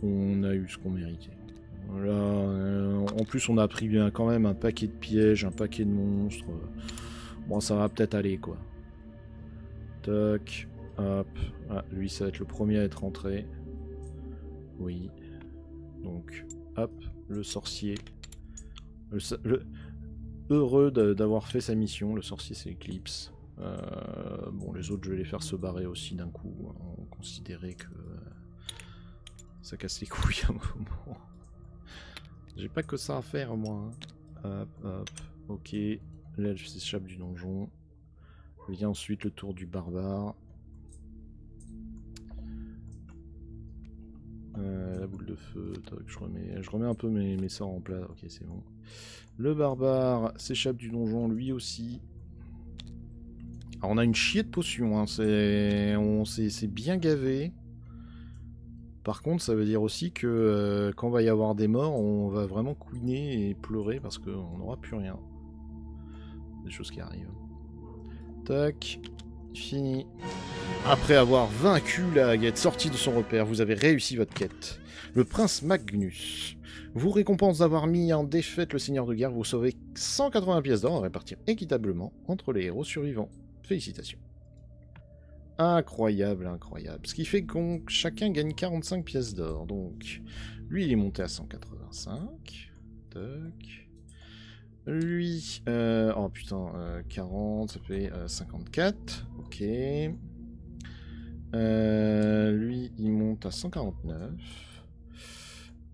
on a eu ce qu'on méritait. Voilà, en plus on a pris bien quand même un paquet de pièges, un paquet de monstres. Bon, ça va peut-être aller quoi. Toc, hop. Ah, lui ça va être le premier à être rentré. Oui. Donc, hop, le sorcier. Heureux d'avoir fait sa mission, le sorcier s'éclipse. Bon, les autres, je vais les faire se barrer aussi d'un coup. On considérait que ça casse les couilles à un moment. J'ai pas que ça à faire, moi. Hop, hop. Ok. L'elfe s'échappe du donjon. Vient ensuite le tour du barbare. La boule de feu. Je remets un peu mes sorts en place. Ok, c'est bon. Le barbare s'échappe du donjon, lui aussi. Alors, on a une chier de potions. Hein. C'est bien gavé. Par contre, ça veut dire aussi que quand va y avoir des morts, on va vraiment couiner et pleurer parce qu'on n'aura plus rien. Des choses qui arrivent. Tac, fini. Après avoir vaincu la Haguette, sorti de son repère, vous avez réussi votre quête. Le prince Magnus vous récompense d'avoir mis en défaite le seigneur de guerre. Vous sauvez 180 pièces d'or à répartir équitablement entre les héros survivants. Félicitations. Incroyable, incroyable. Ce qui fait que chacun gagne 45 pièces d'or. Donc, lui, il est monté à 185. Tac. Lui, oh putain, 40, ça fait 54. Ok. Lui, il monte à 149.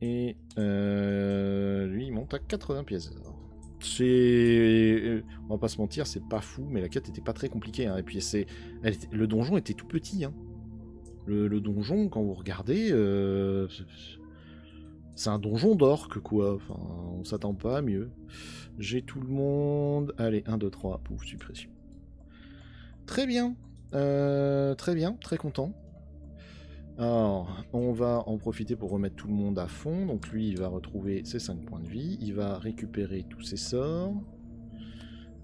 Et lui, il monte à 80 pièces d'or. C'est... on va pas se mentir, c'est pas fou, mais la quête était pas très compliquée. Hein. Et puis, le donjon était tout petit. Hein. Le donjon, quand vous regardez... c'est un donjon d'orque, quoi. Enfin, on s'attend pas à mieux. J'ai tout le monde. Allez, 1, 2, 3. Pouf, suppression. Très bien. Très bien, très content. Alors, on va en profiter pour remettre tout le monde à fond. Donc lui, il va retrouver ses 5 points de vie. Il va récupérer tous ses sorts.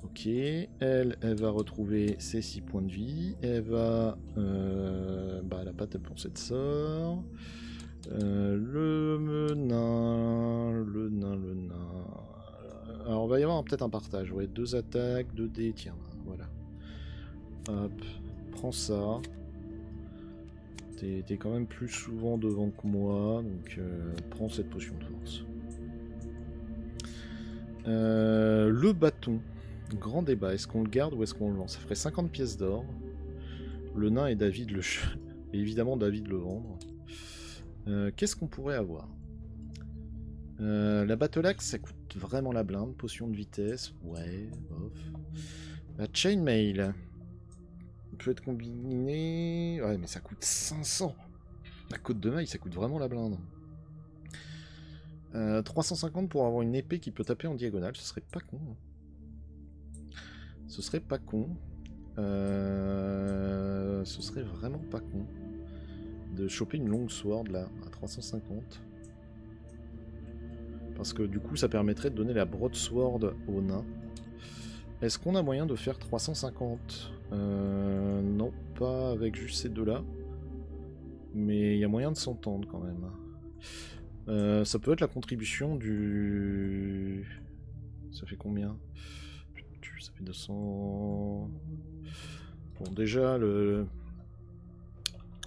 Ok. Elle va retrouver ses 6 points de vie. Elle va... bah, elle n'a pas dépensé de sorts. Le nain. Alors, on va y avoir peut-être un partage. Ouais, 2 attaques, 2 dés. Tiens, voilà. Hop, prends ça. T'es quand même plus souvent devant que moi, donc prends cette potion de force. Le bâton. Grand débat. Est-ce qu'on le garde ou est-ce qu'on le vend? Ça ferait 50 pièces d'or. Le nain et David le... et évidemment David le vendre. Qu'est-ce qu'on pourrait avoir? La battle axe, ça coûte vraiment la blinde. Potion de vitesse. Ouais, bof. La chainmail. Peut être combiné. Ouais, mais ça coûte 500. La côte de maille, ça coûte vraiment la blinde. 350 pour avoir une épée qui peut taper en diagonale, ce serait pas con. Ce serait pas con. Ce serait vraiment pas con. De choper une longue sword là, à 350. Parce que du coup, ça permettrait de donner la broadsword au nain. Est-ce qu'on a moyen de faire 350 ? Non, pas avec juste ces deux-là. Mais il y a moyen de s'entendre quand même. Ça peut être la contribution du... Ça fait combien? Ça fait 200... Bon, déjà, le...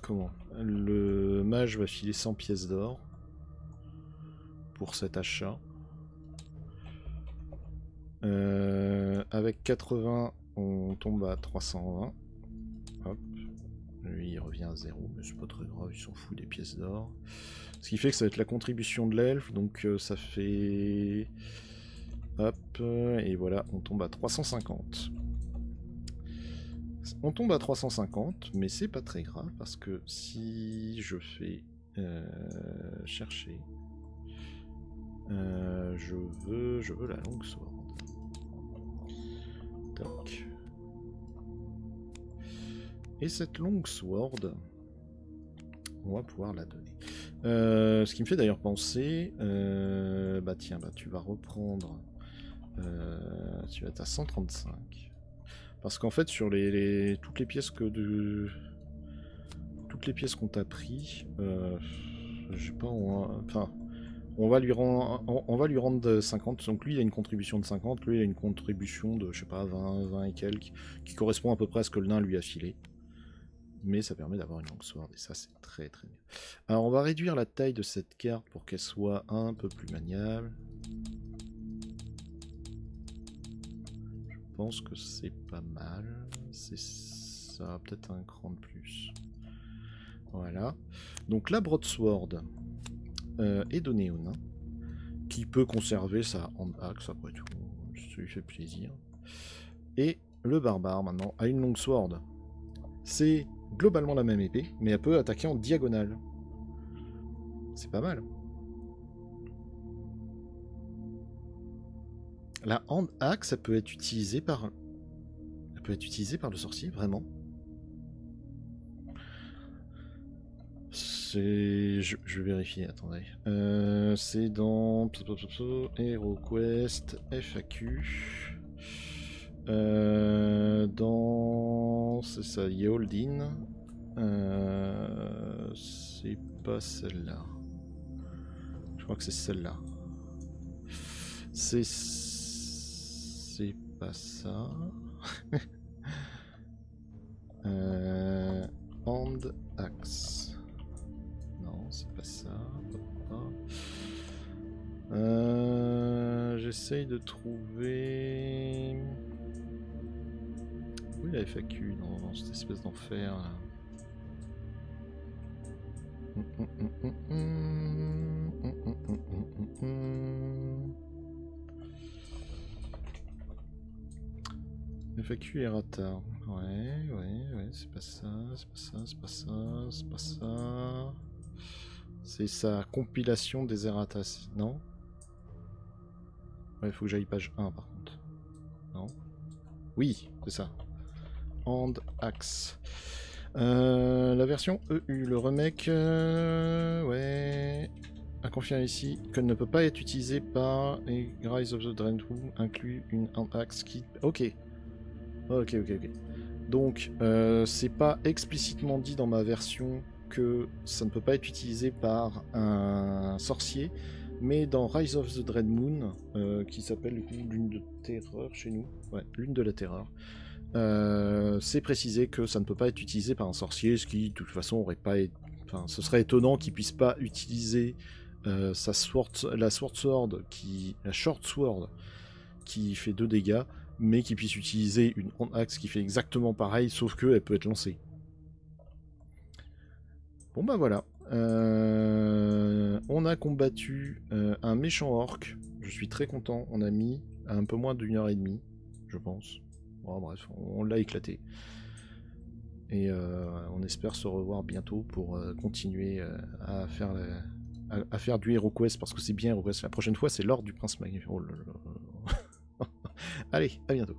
Comment? Le mage va filer 100 pièces d'or pour cet achat. Avec 80, on tombe à 320. Hop. Lui, il revient à 0, mais c'est pas très grave, il s'en fout des pièces d'or. Ce qui fait que ça va être la contribution de l'elfe, donc ça fait... Hop, et voilà, on tombe à 350. On tombe à 350, mais c'est pas très grave, parce que si je fais chercher... je veux la longue sword. Toc. Et cette longue sword, on va pouvoir la donner. Ce qui me fait d'ailleurs penser, bah tiens, bah tu vas reprendre, tu vas être à 135, parce qu'en fait sur toutes les pièces qu'on t'a pris, j'ai pas, enfin, on va lui rendre 50, donc lui il a une contribution de 50, lui il a une contribution de, je sais pas, 20 et quelques, qui correspond à peu près à ce que le nain lui a filé. Mais ça permet d'avoir une longue sword, et ça c'est très très bien. Alors on va réduire la taille de cette carte pour qu'elle soit un peu plus maniable. Je pense que c'est pas mal. C'est ça, peut-être un cran de plus. Voilà. Donc la broadsword est donnée au nain, qui peut conserver sa hand axe après tout, ça lui fait plaisir. Et le barbare maintenant a une longue sword. C'est globalement la même épée, mais elle peut attaquer en diagonale. C'est pas mal. La hand axe, ça peut être utilisée par... Elle peut être utilisée par le sorcier, vraiment. c'est... Je vais vérifier, attendez. C'est dans... HeroQuest, FAQ... dans... C'est ça, Yeoldin. C'est pas celle-là. Je crois que c'est celle-là. C'est pas ça. Hand Axe. Non, c'est pas ça. J'essaye de trouver... Oui, la FAQ dans cette espèce d'enfer. FAQ errata. Ouais, c'est pas ça, c'est pas ça. C'est sa compilation des erratas, non? Ouais, faut que j'aille page 1 par contre. Non? Oui, c'est ça. Hand Axe. La version EU, le remake, ouais, à confirmer ici, qu'elle ne peut pas être utilisée par Rise of the Dread Room, inclut une Hand Axe qui... Ok. Donc, c'est pas explicitement dit dans ma version que ça ne peut pas être utilisé par un sorcier, mais dans Rise of the Dread Moon, qui s'appelle Lune de Terreur chez nous, ouais, Lune de la Terreur, c'est précisé que ça ne peut pas être utilisé par un sorcier, ce qui de toute façon aurait pas été... Enfin, ce serait étonnant qu'il puisse pas utiliser la Short Sword qui fait 2 dégâts, mais qui puisse utiliser une Hand Axe qui fait exactement pareil, sauf qu'elle peut être lancée. Bon bah voilà. On a combattu un méchant orc. Je suis très content. On a mis un peu moins d'1h30, je pense. Bon, bref, on l'a éclaté. Et on espère se revoir bientôt pour continuer à faire du HeroQuest, parce que c'est bien HeroQuest. La prochaine fois, c'est l'ordre du Prince Magnifique. Oh là là. Allez, à bientôt.